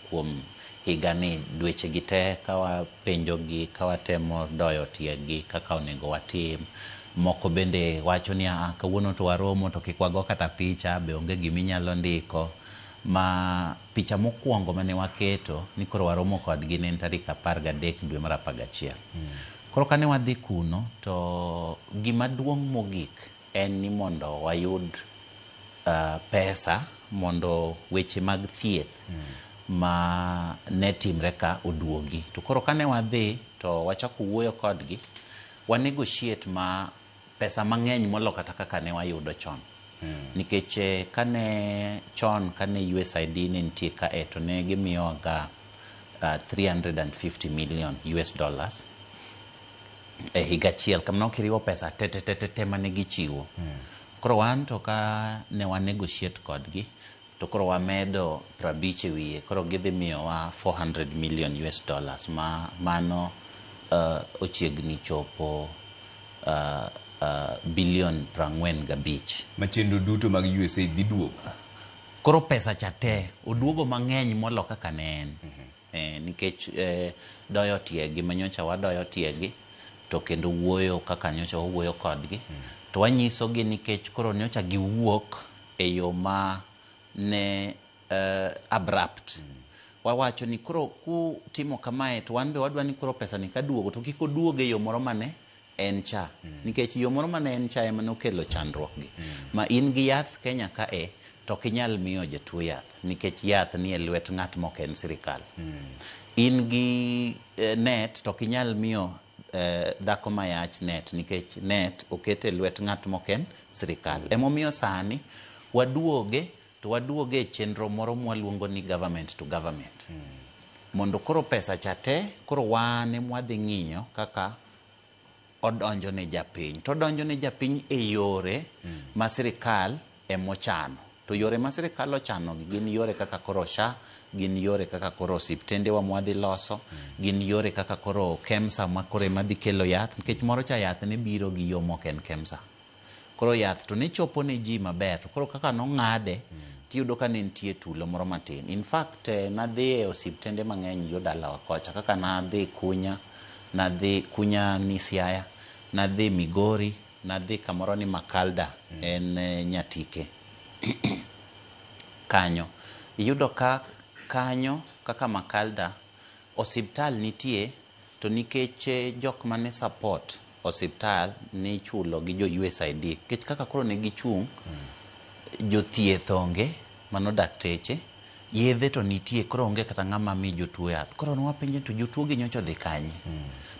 kuom higani dweche gite kawa penjogi, kawa temo doyo tiegi kaka onego watim. Moko bende wacho ni kawuono to waromo to kik wago kata picha, be onge giminyalo ndiko. Ma picha mokwongo mane waketo ni koro waromo kodgi ne tarik 13 dwe mar 11. Koro kane wadhi kuno to gima duong' mogik en ni mondo wayud pesa mondo weche mag thieth ma ne timre ka oduogi. To koro kane wadhi to wachako wuoyo kodgi, wa negotiate ma pesa mang'eny molo kata kaka ne wayudo chon. Nikech kane chon kane USAID ne nitie ka to ne gimiyoga $350 million e higa achiel, kamano kiriwo pesa te mane gichiwo. Koro wan to ka ne wa negotiate kodgi, to koro wamedo 50 wiye, koro gidhi miyowa $400 million ma mano ochiegni chopo bilion 45.
Machendo duto mag USAID dhi duogo.
Koro pesa cha te oduogo mang'eny molo kaka ne en. Nikech doyo tiegi, manyocha wadoyo tiegi, to kendo wuoyo kaka nyocha wuoyo kodgi. To wanyisogi nikech koro nyocha giwuok e yo ma ne abrupt. Wawacho ni koro ku timo kamae to wan be wadwa ni koro pesa ni kaduogo to kiko duogo e yo moro mane en cha. Nikech yo moro mane en cha ema nokelo chandruok gi. Ma in gi yath Kenya ka to kinyal miyo jatuo yath, nikech yath ni e lwet ng'at mok en sirikal. In gi net to kinyal miyo dhako mayach net, nikech net okete lwet ng'at mok en sirikal. Emomiyo sani waduoge to waduoge chenro moro mwaluongo ni government to government. Mondo koro pesa cha te koro wane mwadhi ng'iyo kaka odonjo ne japiny. To odonjo ne japiny e yore ma sirikal emochano. To yore ma sirikal ochano gin yore kaka koro SHA, gin yore kaka koro osiptende wa mwadhi loso, gin yore kaka koro KEMSA ma koro madhi kelo yath, nikech moro cha yath ne biro gi yo mok en KEMSA. Koro yath to ne chopo ne ji maber, to koro kaka nong'ade tiyudo ka ne nitie tulo moro matin. In fact, nadhi e osiptende mang'eny yo dalawa kocha, kaka nadhi Kunya ni Siaya, nadhi Migori, nadhi kamoro ni Makalda en Nyatike. Kanyo iyudo ka kanyo kaka Makalda osiptal nitie, to nikech jok mane support osiptal ni chulo gi jo USAID, nikech kaka koro ne gichung' jothieth onge, mano dakteche, yedhe to nitie, koro onge kata ng'ama mi jotuo yath. Koro nwapenje to jotuo gi nyocha dhi kanye.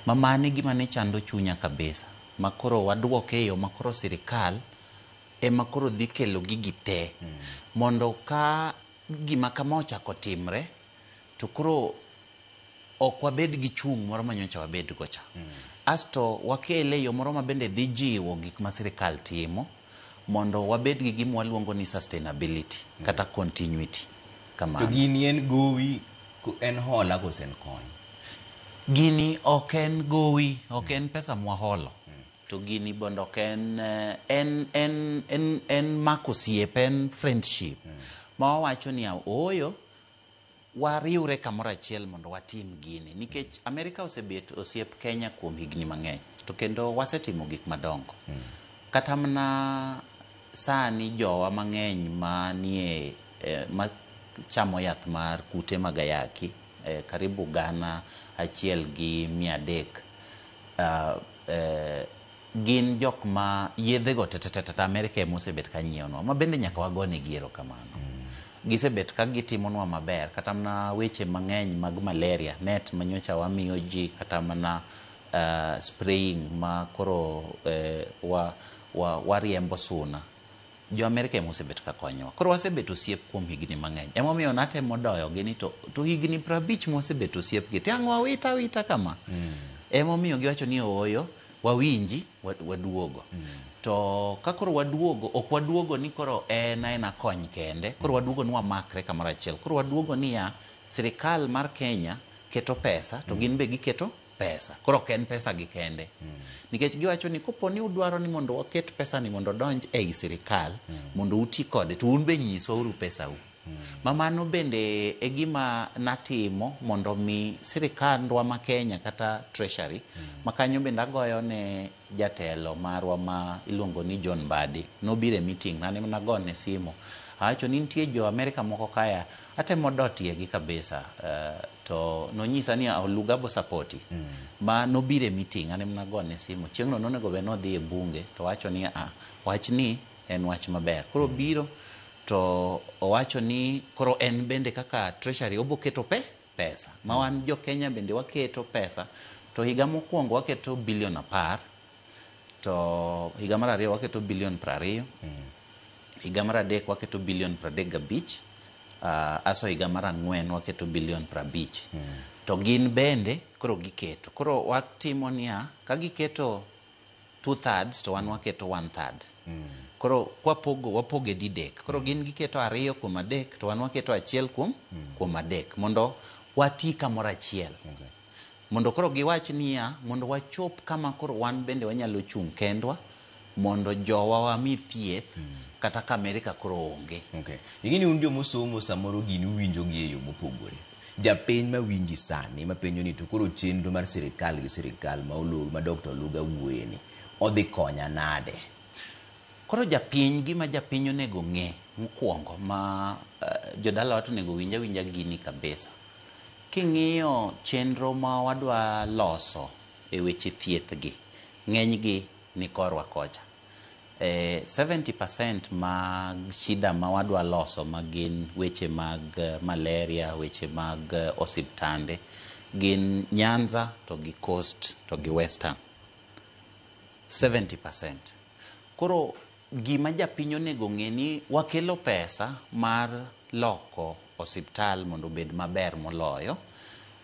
Ma mane gima ne chando chunya kabisa, ma koro waduoke yo ma koro sirikal ema koro dhi kelo gigi te, mondo ka gima kama ochako timre to koro ok wabed gi chung' moro manyocha wabed gocha. Asto wakele yo moro ma bende dhi jiwo gik ma sirikal timo, mondo wabed gi gima waluongo ni sustainability kata continuity. Kamano.
To gini en gowi, en hola kose en kony?
Gini ok en gowi, ok en pesa mwaholo. To gini bondo ok en mako siep, en friendship. Ma wawacho ni oyo wariure kamoro achiel mondo watim gini, nikech Amerika osebet osiep Kenya kuom higni mang'eny, to kendo wasetimo gik madongo. Kata mana sani jowa mang'eny ma nie ma chamo yath mar kute mag ayaki, karibu 1,300 gin jok ma yedhe go tata Amerika mosebet ka nyiewno ma bende nyaka wagone giero kamano. Gisebet ka gitimonwa maber kata mana weche mang'eny mag malaria, net manyocha wamiyo ji kata mana spraying ma koro wariembo suna. Jo Amerika mosebet ka konyowa. Koro wasebet osiep kuom higni mang'eny. Emomiyo natemo doyo gi ni to higni 50 mosebet osiep gi. Tiang' wawita kama. Emomiyo giwacho ni oyo wawinji waduogo. To kakoro waduogo, ok waduogo ni koro ena kony kende. Koro waduogo ni wamakre kamoro achiel. Koro waduogo ni ya sirikal mar Kenya keto pesa to gin be giketo pesa. Koro ken pesa gi kende. Nikech giwacho ni kopo ni udwaro ni mondo waket pesa ni mondo donj ei sirikal, mondo uti kode, to un be nyiswa uru pesa u. Mamano bende e gima natimo mondo mi sirikandwa ma Kenya kata treasury, makanyo bende agoyo ne jatelo marwa ma iluongo ni John Mbadi, nobire meeting, nane nagone simo. Awacho ni nitie jo Amerika moko kaya, atemo dotie gi kabisa, to nonyisa ni olugabo sapoti. Ma nobire meeting, ane nagone simo. Chieng'no nonego be nodhi e bunge, to wacho ni wach ni en wach maber. Koro biro, to owacho ni koro en bende kaka treasury oboketo pesa. Ma wan jo Kenya bende waketo pesa. To higa mokwongo waketo bilion 10. To higa mar ariyo waketo bilion 20. Higa mar adek waketo bilion 35. Aso higa mar ang'wen waketo bilion 50. To gin bende koro giketo. Koro watimo niya, ka giketo 2/3 to wan waketo 1/3. Koro wapoge didek. Koro gin giketo 2 kuom 3 to wan waketo 1 kuom 3 mondo wati kamoro achiel. Mondo koro giwach niya, mondo wachop kama koro wan bende wanyalo chung' kendwa mondo jowa wami thieth kata ka Amerika koro onge.
Ingini un jo mosomo samoro gini uwinjo gi e yo mopogore. Japiny ma winji sani ma penjo ni to koro chenro mar sirikal gi sirikal ma Dr. Luga wuoyeni odhi konya nade? Koro
gima japiny onego ng'e mokwongo ma jodala wato onego winja gini kabisa. King'iyo chenro ma wadwa loso e weche thieth gi, ng'eny gi ni korwa kocha. 70% mag shida ma wadwa loso magin weche mag malaria, weche mag osiptande, gin Nyanza to gi Coast to gi Western. 70%. Koro gima japiny onego ng'e ni wakelo pesa mar loko osiptal mondo bed maber moloyo,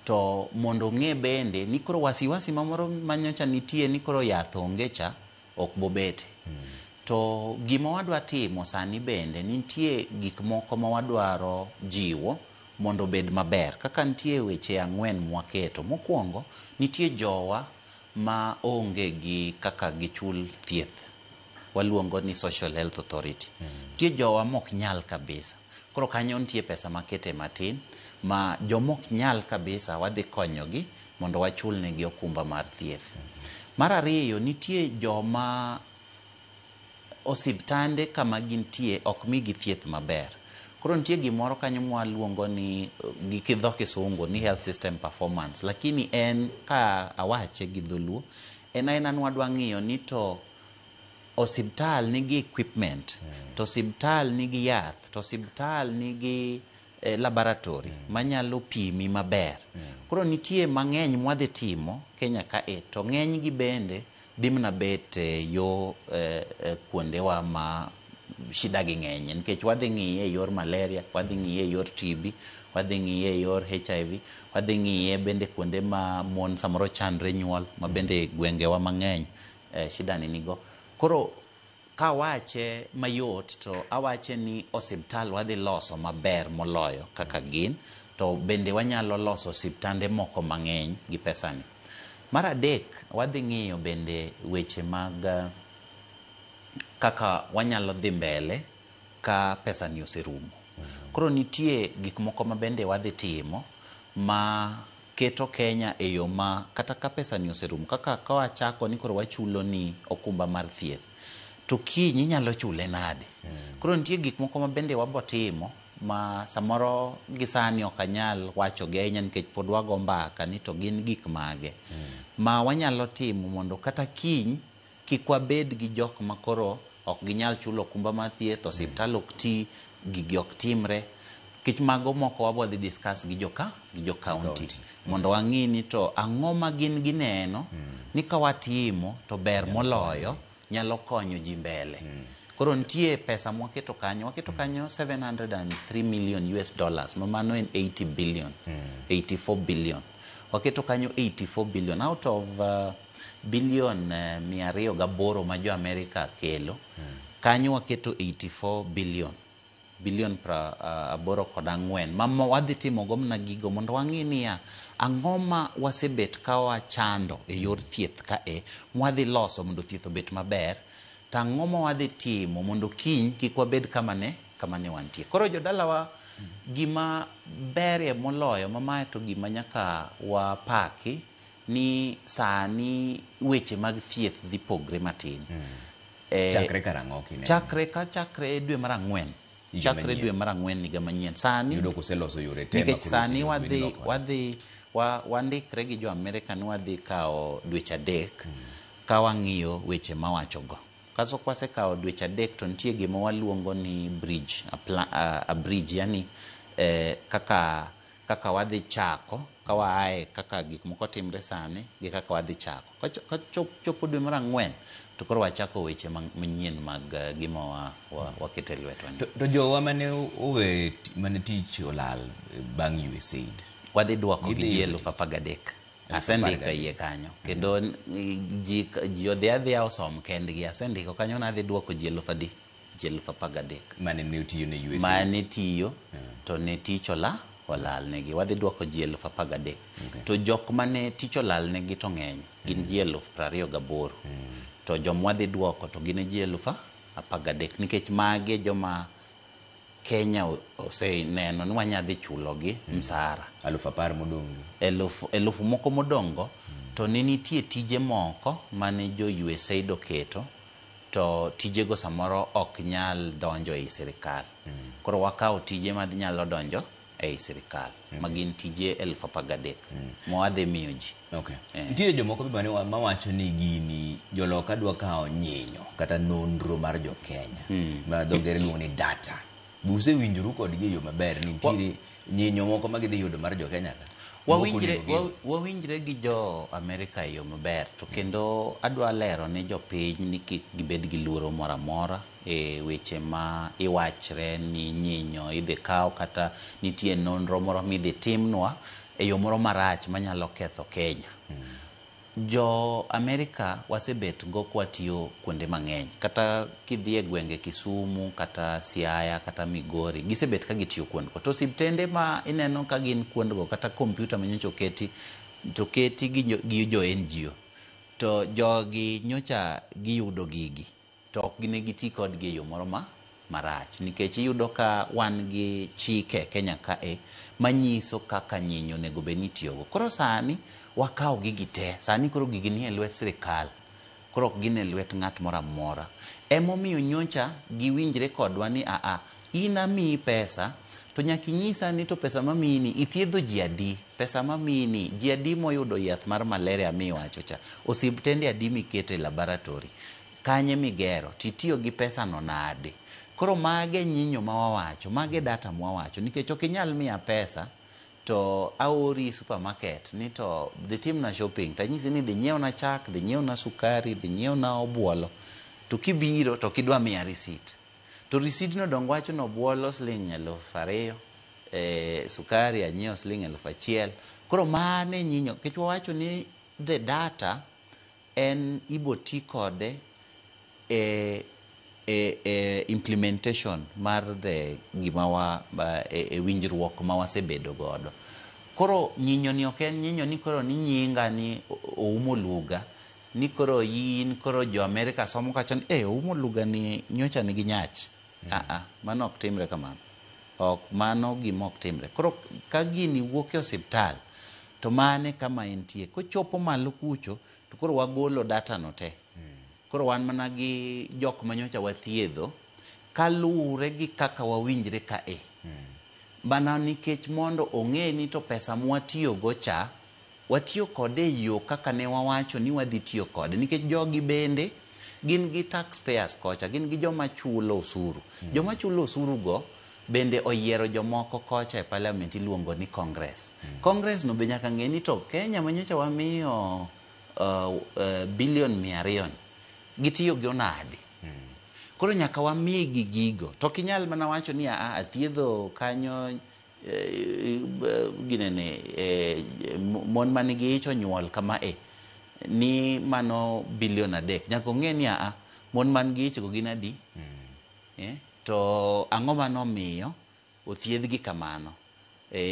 to mondo ng'e bende ni koro wasiwasi mamoro manyocha nitie ni koro yath onge cha ok bobete. To gima wadwa timo sani bende nitie gik moko ma wadwaro jiwo mondo bed maber. Kaka nitie weche 4 mwaketo. Mokwongo nitie jowa ma onge gi kaka gichul thieth. Waluongo ni Social Health Authority. Nitie jowa mok nyal kabisa. Koro kanyo nitie pesa makete matin ma jomok nyal kabisa wadhi konyogi mondo wachulnegi okumba mar thieth. Mar ariyo nitie joma osiptande kama gintie ok migi thieth maber. Koro nitie gimoro kanyo mwaluongo ni gi dho kisungu ni health system performance, lakini en ka awache gi dholuo en wadwa ng'iyo ni to osiptal nigi equipment, to osiptal nigi yath, to osiptal nigi laboratory manyalo pimi maber. Koro nitie mang'eny mwadhi timo Kenya ka to ng'eny gi bende dimna bet yo kuondewa ma shida gi ng'eny, nikech wadhi ng'iye yor malaria, wadhi ng'iye yor TB, wadhi ng'iye yor HIV, wadhi ng'iye bende kuonde ma mon samoro chandre nyuol, ma bende gwengewa mang'eny shida ni nigo. Koro kawache mayot to awache ni osiptal wadhi loso maber moloyo kaka gin, to bende wanyalo loso osiptande moko mang'eny gi pesani. Mar adek wadhi ng'iyo bende weche mag kaka wanyalo dhi mbele ka pesani oserumo. Koro nitie gik moko ma bende wadhi timo ma keto Kenya e yo ma kata ka pesani oserumo, kaka kawachako ni koro wachulo ni okumba mar thieth, to kiny inyalo chule nade. Koro nitie gik moko ma bende wabotimo ma samoro gisani ok anyal wacho gi ahinya nikech pod wago mbaka ni to gin gik mage ma wanyalo timo mondo kata kiny kik wabed gi jok makoro ok ginyal chulo kumba mar thieth, osiptal ok ti, gigi ok timre. Kich mago moko wabodhi discuss gi jo county mondo wang'i ni to ang'o ma gin gineno ni ka watimo to ber moloyo nyalo konyo ji mbele. Koro nitie pesa mwaketo kanyo 703 million US dollars, mamano en 80 billion, 84 billion. Waketo kanyo 84 billion out of billion 208 ma jo America kelo. Kanyo waketo 84 billion pra 84 mama wadhi timo gomna gigo mondo wang'i niya ang'o ma wasebet ka wachando e yor thieth kae mwadhi loso mondo thieth obet maber, to ang'o ma wadhi timo mondo kiny kik wabed kama ne wantie. Koro jodalawa gima berie moloyo mamae to gima nyaka wapaki ni sani weche mag thieth dhi pogre matin.
Chakre karang'o kineno?
Chakre dwe mar ang'wen. Chakre dwe mar ang'wen higa manyien. Sani
yudo kuseloso yore te
nikech sani wandikre gi jo Amerika ni wadhi kao dweche adek ka wang'iyo weche mawachogo. Kaso kwasekawo dweche adek to nitie gima waluongo ni bridge yani kaka wadhi chako ka waaye kaka gik moko timre sani gi kaka wadhi chako. Ka chopo dwe mar ang'wen to koro wachako weche manyien mag gima wakete lwetwa.
To jowa mane owe mane tich olal bang' USAID
wadhi duoko gi 13,000 asendiko iye kanyo kendo ji odhi adhiya osom kendgi asendiko kanyo na adhi duoko ji 13,000
mane ne tiyo ne USAID
mane tiyo to ne tich olal negi wadhi duoko ji 13,000 to jok mane tich olal negi to ng'eny gin ji 28,000 to jom wadhi duoko to gin ji 13,000 nikech mage joma Kenya oseneno ni wanyadhi chulogi msara
10,000 modongo
elufu moko modongo to ne nitie tije moko mane jo USAID oketo to tijego samoro ok nyal donjo ei sirikal. Koro wakawo tije ma nyalo donjo ei sirikal magin tije 13,000 ma wadhi miyo ji.
Nitie jomoko bende mawacho ni gini joloka dwa kawo nyinyo kata nonro mar jo Kenya ma dho ngere luongo ni data. Buse winjuru kodgi yo maber ni nitiere nyinyo moko magidhi yudo mar jo Kenya ka?
Wawinjre gi jo Amerika yo maber to kendo adwa lero ne jo piny ni kik gibed gi luoro moro amora e weche ma iwachre ni nyinyo idhi kaw kata nitie nonro moro midhi timnwa e yo moro marach manyalo ketho Kenya. Jo Amerika wasebet go kwatiyo kuonde mang'eny kata kidhi e gwenge Kisumu kata Siaya kata Migori gisebet ka gitiyo kuondgo to siptende ma ineno ka gin kuondgo kata kompyuta manyocha oketi gi jo NGO to jogi nyocha giyudo gigi to ok gine giti kodgi e yo moro marach nikech iyudo ka wan gi chike Kenya kae manyiso kaka nyinyo nego beni tiyogo. Koro sani wakawo gigi te sani koro gigi ni e lwet sirikal koro ok gin e lwet ng'at moro amora. Emomiyo nyocha giwinjre kodwa ni in amiyi pesa to nyaka inyisa ni to pesa mamini ithiedho ji adi, pesa mamini ji adi moyudo yath mar malaria miwacho cha, osiptende adi mikete laboratory, kanye migero titiyo gi pesa no nade. Koro mage nyinyo mawawacho, mage data mawawacho nikech ok inyal miya pesa to aori supermarket ni to dhi timna shopping tanyisi ni dhi nyiew na chak, dhi nyiew na sukari, dhi nyiew na obuolo, to kibiro to kidwa miya receipt to receipt no dong wacho no obuolo $2,000 sukari anyiew $1,000. Koro mane nyinyo kech wawacho ni the data en iboti kode implementation mar the gimawa winjruok ma wasebedo godo. Koro nyinyo ni ok en nyinyo ni koro ni nyinga ni oumo luga ni koro yin koro jo Amerika somo kacho ni oumo luga ni nyocha ni gi nyach. Mano ok timre kamano. Ok mano gima ok timre. Koro ka gini wuok e osiptal to mane kama entie kochopo malo kucho to koro wagolo data no te. Koro wan mana gi jok manyocha wathiedho kaluwre gi kaka wawinjre kae. Bana nikech mondo ong'e ni to pesa mwatiyo go cha watiyo kode yo kaka ne wawacho ni wadhi tiyo kode nikech jogi bende gin gi taxpayers kocha, gin gi joma chulo osuru. Joma chulo osuru go bende oyiero jomoko kocha e parliament iluongo ni Congress. Congress no be nyaka ng'e ni to Kenya manyocha wamiyo bilion 200 gitiyo gi onadi. Koro nyaka wamigi gigo. To kinyal mana wacho ni athiedho kanyo mon manigi ich onyuol kama ni mano bilion 3. Nyaka ong'e ni mon man gi ich go gin adi. To ang'o manomiyo othiedhgi kamano.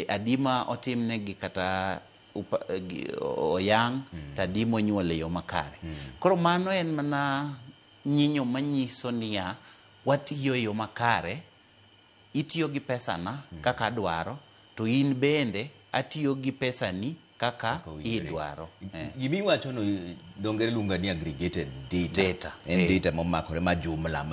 Adima otimnegi kata oyang' tadima onyuol e yo makare. Koro mano en mana nyinyo manyiso niya watiyo e yo makare, itiyo gi pesana kaka adwaro, to in bende atiyo gi pesani kaka idwaro.
Gimiwacho no dongere lunga ni aggregated data. En data momakore majumla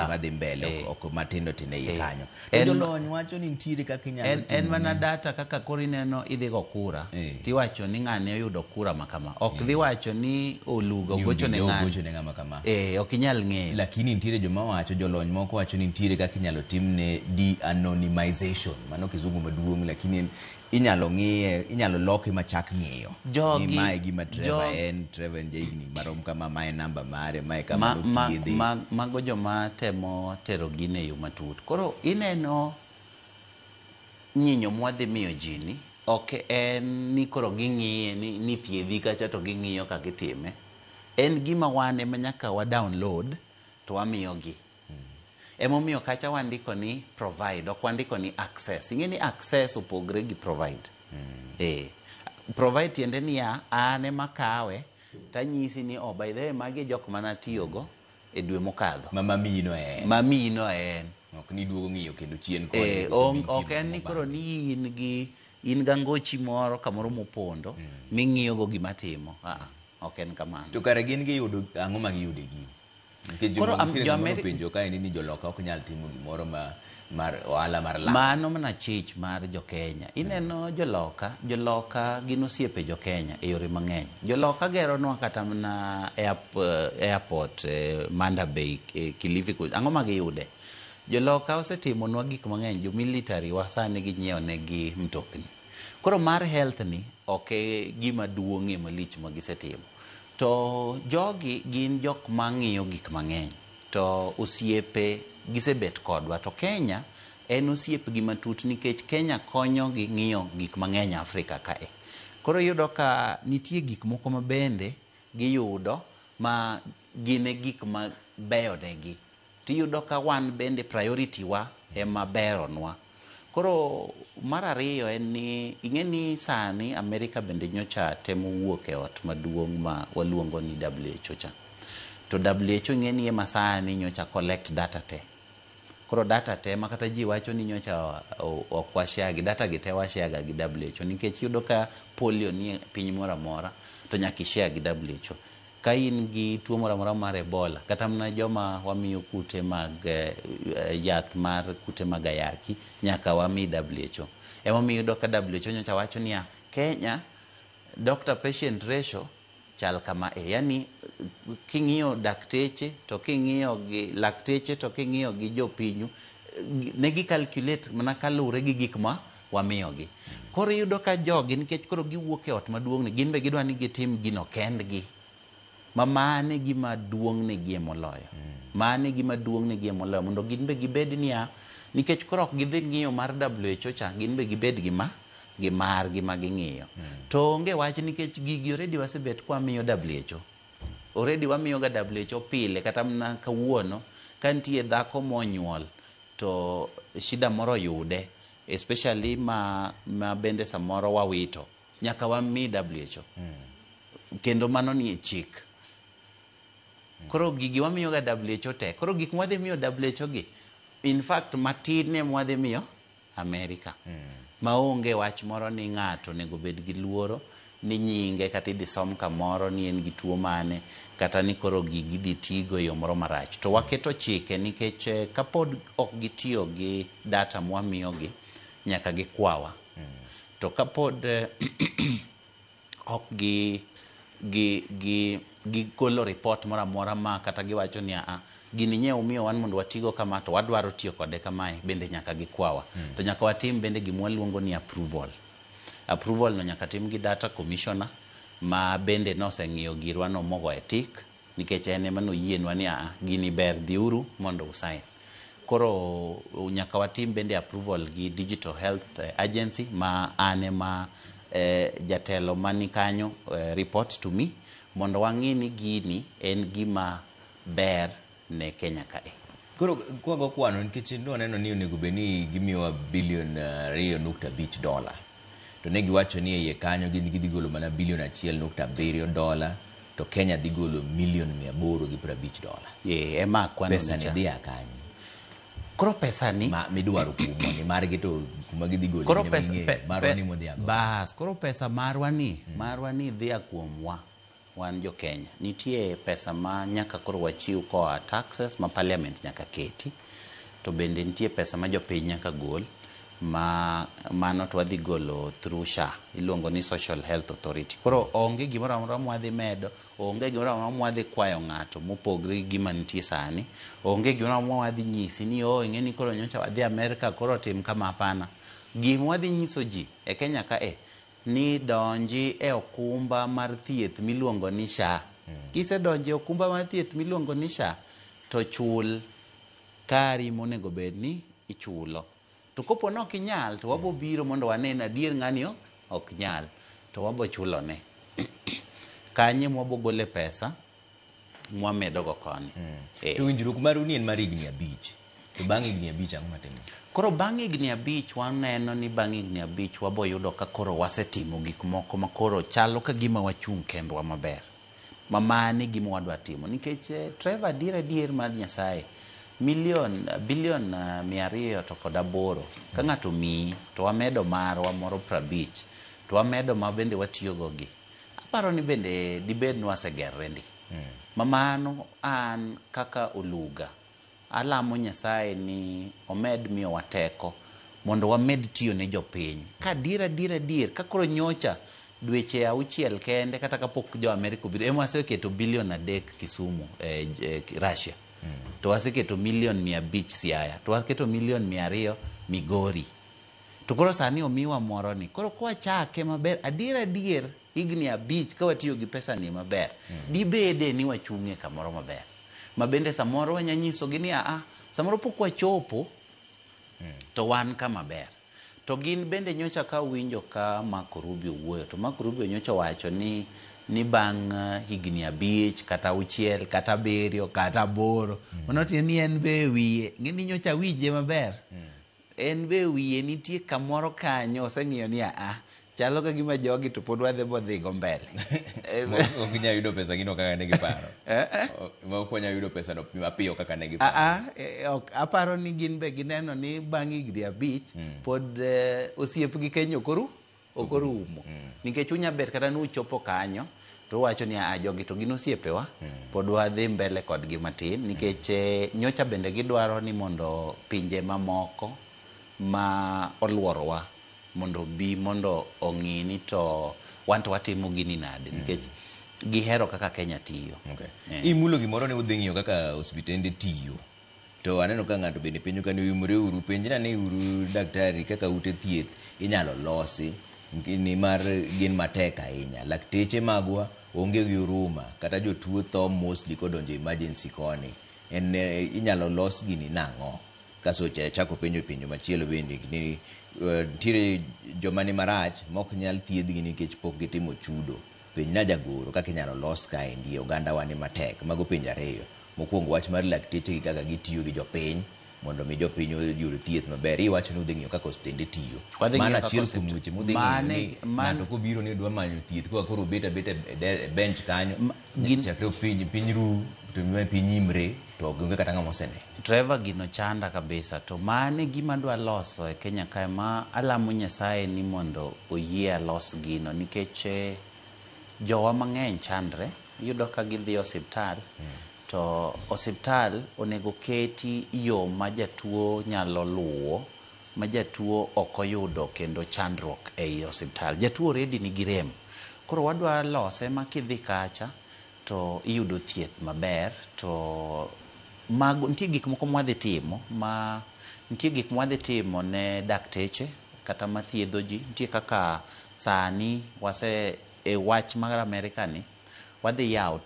madhi mbele ok matindo tine kanyo. Jolony wacho ni nitiere kaka inyalo
en mana data kaka koro ineno idhi go kura tiwacho ni ng'ane oyudo kura makama. Ok dhi wacho ni olugo gocho ne ng'ama kama. Ok inyal ng'eyo.
Lakini nitiere joma wacho, jolony moko wacho ni nitiere kaka inyalo timne de-anonymization. Mano kizungu maduong' lakini inyalo ng'iye, inyalo loke machak ng'iyo. Ni mae gima Trevor en jaigni marom kama, mae namba mare, mae kama nothiedhi.
Mago joma temo tero gine yo matut. Koro ineno nyinyo mwadhi miyo jini, ok en ni koro ging'iye ni thiedhi kacha to ging'iyo kaka itime. En gima wane manyaka wa download to wamiyo gi. Emomiyo kacha wandiko ni provide, ok wandiko ni access. Ing'e ni access opogre gi provide. Provide tiende ni ane makawe tanyisi ni by the way magi jok mana tiyogo e dwe mokadho. Mamino en.
Ok ni duogo ng'iyo kendo chien kode.
Ok en ni koro ni in gangochi moro kamoro mopondo ming'iyogo gima timo. Ok en kamano.
To kare gin giyudo ang'o ma giyude gini? Koro penjo ka ni joloka ok nyal timo gimoro mar ohala mar lamo.
Mano mana chich mar jo Kenya. Ineno joloka gin osiepe jo Kenya e yore mang'eny. Joloka gero nwa kata na airport Manda Bay Kilifi. Ang'o ma giyude? Joloka osetimo nwa gik mang'eny. Jo military wasani ginyiewo negi mtokni. Koro mar health ni ok gima duong'e malich ma gisetimo. To jogi gin jok mang'iyo gik mang'eny. To osiepe gisebet kodwa. To Kenya en osiep gima tut nikech Kenya konyo gi ng'iyo gik mang'eny Afrika kae. Koro yudo ka nitie gik moko ma bende giyudo ma gine gik ma beyo negi. Tiyudo ka wan bende priority wa ema beronwa. Koro mar ariyo en ni ing'e ni sani Amerika bende nyocha temo wuok e ot maduong' ma waluongo ni WHO cha. To WHO ing'e ni ema sani nyocha collect data te. Koro data te makata ji wacho ni nyocha ok washiagi, data gi te washiaga gi WHO nikech yudo ka polio ni piny moro amora to nyaka ishare gi WHO. Ka in gi tuo moro amora mar Ebola kata mana joma wamiyo kute mag yath mar kute mag ayaki nyaka wami WHO. Emomiyo yudo ka WHO nyocha wacho ni Kenya doctor patient ratio chal kama yani king'iyo dakteche to king'iyo gi lakteche to king'iyo gi jopinyu ne gi calculate mana kalure gi gik ma wamiyogi. Koro yudo ka jogi nikech koro giwuok e ot maduong' ni gin be gidwa ni gitim gino kendgi. Mane gima duong' ne gie moloyo. Mane gima duong' ne gie moloyo mondo gin be gibed niya nikech koro ok gidhi ng'iyo mar WHO cha gin be gibed gi ma ging'iyo. To onge wach nikech gigi already wasebet kwa miyo WHO. Already wamiyo ga WHO pile kata mna kawuono ka nitie dhako monyuol to shida moro yude especially ma bende samoro wawito nyaka wami WHO. Kendo mano ni e chik. Koro gigi wamiyo ga WHO te. Koro gik mwadhi miyo WHO gi in fact matin ne mwadhi miyo Amerika. Maonge wach moro ni ng'ato nego bed gi luoro ni nyinge kata idhi som kamoro ni en gi tuo mane kata ni koro gigi di tigo yo moro marach. To waketo chike nikech kapod ok gitiyo gi data mwamiyo gi nyaka gikwawa. To kapod ok gigolo report moro amora ma kata giwacho ni gini nyiewo miyo wan mondo watigo kama to wadwaro tiyo kode kamae bende nyaka gikwawa. To nyaka watim bende gima luongo ni approval. Approval no nyaka tim gi data commissioner ma bende noseng'iyo girwa no mogo etik nikech en ema noyienwa ni gini ber dhiuru mondo usain. Koro nyaka watim bende approval gi Digital Health Agency ma ane ma jatelo mani kanyo report to me mondo wang'i ni gini en gima ber ne Kenya kae.
Koro kwago kwano nikech neno ni onego beni gimiwa bilion 2.5 dola. To ne giwacho ni iye kanyo gidhi golo mana bilion 1.7 dola to Kenya dhi golo milion 850 dola.
Ema kwano
pesa ni dhi akanyi.
Koro pesa ni
midwaro kumo ni margi to kuma gidhi golo
koro
ni
pesa
marwa ni modhi ago.
Bas koro pesa marwa ni dhi akuomwa wan jo Kenya. Nitie pesa ma nyaka koro wachiw koa taxes ma parliament nyaka keti. To bende nitie pesa ma jopiny nyaka gol ma mano to wadhi golo through SHA iluongo ni Social Health Authority. Koro onge gimoro amora mwadhi medo, onge gimoro amora mwadhi kwayo ng'ato mopogre gima nitie sani, onge gimoro amora mwadhi nyisi ni ing'e ni koro nyocha wadhi Amerika koro tim kama hapana. Gima wadhi nyiso ji e Kenya kae ni donji e okumba mar thieth miluongo ni SHA. Kise donji e okumba mar thieth miluongo ni SHA to chul kari monego bedni ichulo. To kopo no kinyal to wabo biro mondo wanena adier ng'ani ok nyal to wabo chulo ne. Kanye mwabo gole pesa mwamedo go koni.
To winjruok maru ni en mar higni 5. To bang' higni 5 ang'o matimo?
Koro bang' higni 5 waneno ni bang' higni 5 wabo yudo ka koro wasetimo gik moko ma koro chalo ka gima wachung' kendwa maber. Mamani gima wadwa timo nikech Trevor adier mar Nyasaye bilion 200 to kod 8 ka ng'ato mi to wamedo marwa moro 50 to wamedo ma bende watiyogo gi. Aparo ni bende dibed ni wasegerre ndi. Mamano an kaka Oluga alamo Nyasaye ni omed miyo wateko mondo wamed tiyo ne jopiny. Ka adier ka koro nyocha dweche 6 kende kata kapok jo Amerika obiro ema waseketo bilion 3 Kisumu Russia. To waseketo milion 500 Siaya, to waseketo milion 200 Migori. To koro sani omiwa moro ni. Koro kwa chake maber adier higni 5 ka watiyo gi pesa ni maber. Dibede ni wachung'e kamoro maber. Mabende samoro wanyanyiso gi ni samoro pok wachopo to wan kama ber. To gin bende nyocha ka winjo ka Marco Rubio wuoyo. To Marco Rubio nyocha wacho ni bang' higni 5 kata 6 kata 7 kata 8 mano tiende ni en be wiye ng'eni nyocha wije maber. En be wiye nitie kamoro kanyo oseng'iyo ni chalo ka gima jogi to pod wadhi bodhigo mbele.
Ok nya yudo pesa gino kaka ne giparo. Ok nya yudo pesa no mapiyo kaka ne giparo.
Aparo ni gin be gineno ni bang' higni 5 pod osiepgi Kenya okorumo. Nikech unya bet kata nuchopo kanyo to wacho ni jogi to gin osiepewa pod wadhi mbele kodgi matin nikech nyocha bende gidwaro ni mondo pinje mamoko ma oluorowa mondo ong'i ni to wan to watimo gini nade nikech gihero kaka Kenya tiyo.
Imulo gimoro ne udhi ng'iyo kaka osiptende tiyo. To aneno ka ng'ato bende penjo ka ne umre uru penjna ne uru daktari kaka ute thieth inyalo losi ni mar gin matek ahinya. Lakteche magwa onge gi huruma kata jotuo tho mostly kodonjo emergency koni. Inyalo los gini nang'o? Kaso chako penjo machielo bende ni tire joma ni marach mok nyal thiedhgi nikech pok gitimo chudo. Penjna jagoro kaka inyalo los kaendi oganda wani matek. Mago penjo 2. Mokwongo wach mar lakteche gi kaka gitiyo gi jopiny mondo mi jopiny oyud thieth maber. Iwacho ni udhi ng'iyo kaka osiptende tiyo. Mana achiel kuom weche mudhi ng'iyo ni ng'ato kobiro ni dwa manyo thieth koa koro bet e bench kanyo chakre piny ru to piny imre to onge kata ng'ama oseneno.
Trevor gino chanda kabisa to mane gima dwa loso e Kenya kae ma alamo Nyasaye ni mondo oyie alos gino nikech jowa mang'eny chandre yudo ka gidhi osiptal to osiptal onego keti yo ma jatuo nyalo luwo ma jatuo ok oyudo kendo chandruok ei osiptal. Jatuo already nigi rem. Koro wadwa lose ma kidhi kacha to iyudo thieth maber, to nitie gik moko mwadhi timo ne dakteche kata mathiedho ji. Nitie kaka sani e wach mar Amerika ni wadhi yawo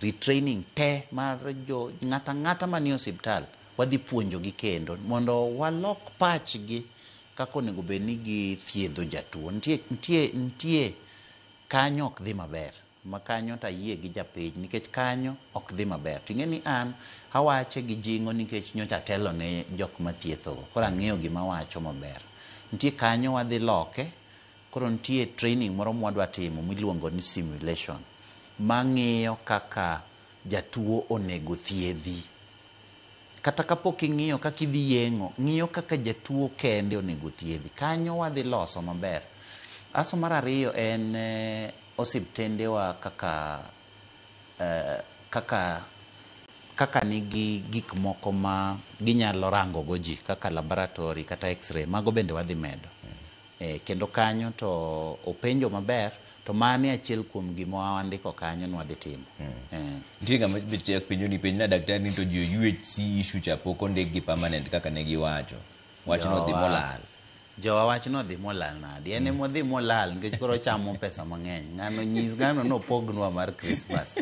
retraining te mar ng'ata manie osiptal. Wadhi puonjogi kendo mondo walok pachgi kaka onego bed ni githiedho jatuo. Nitie kanyo ok dhi maber, ma kanyo ta yie gi japiny nikech kanyo ok dhi maber. Ting'e ni an awache gi jingo nikech nyocha telo ne jok mathiethogo, koro ang'eyo gima wacho maber. Nitie kanyo wadhi loke. Koro nitie training moro mwadwa timo miluongo ni simulation, mang'iyo kaka jatuo onego thiedhi. Kata kapok ing'iyo kaka idhi yeng'o, ng'iyo kaka jatuo kende onego thiedhi. Kanyo wadhi loso maber. Aso mar ariyo en osiptendewa kaka nigi gik moko ma ginyalo rango go ji kaka laboratory kata x-ray, mago bende wadhi medo. Kendo kanyo to openjo maber, to mane achiel kuom gima wandiko kanyo nwadhi timo.
Nitie ng'ama chek penjo ni penj na daktari ni to ji UHC issue cha pok ondik gi permanent kaka ne giwacho. Wach no dhi molal.
Jowa wach no dhi molal nadi. En emo dhi molal nikech koro chamo pesa mang'eny. Ng'ano nopognwa mar Christmas.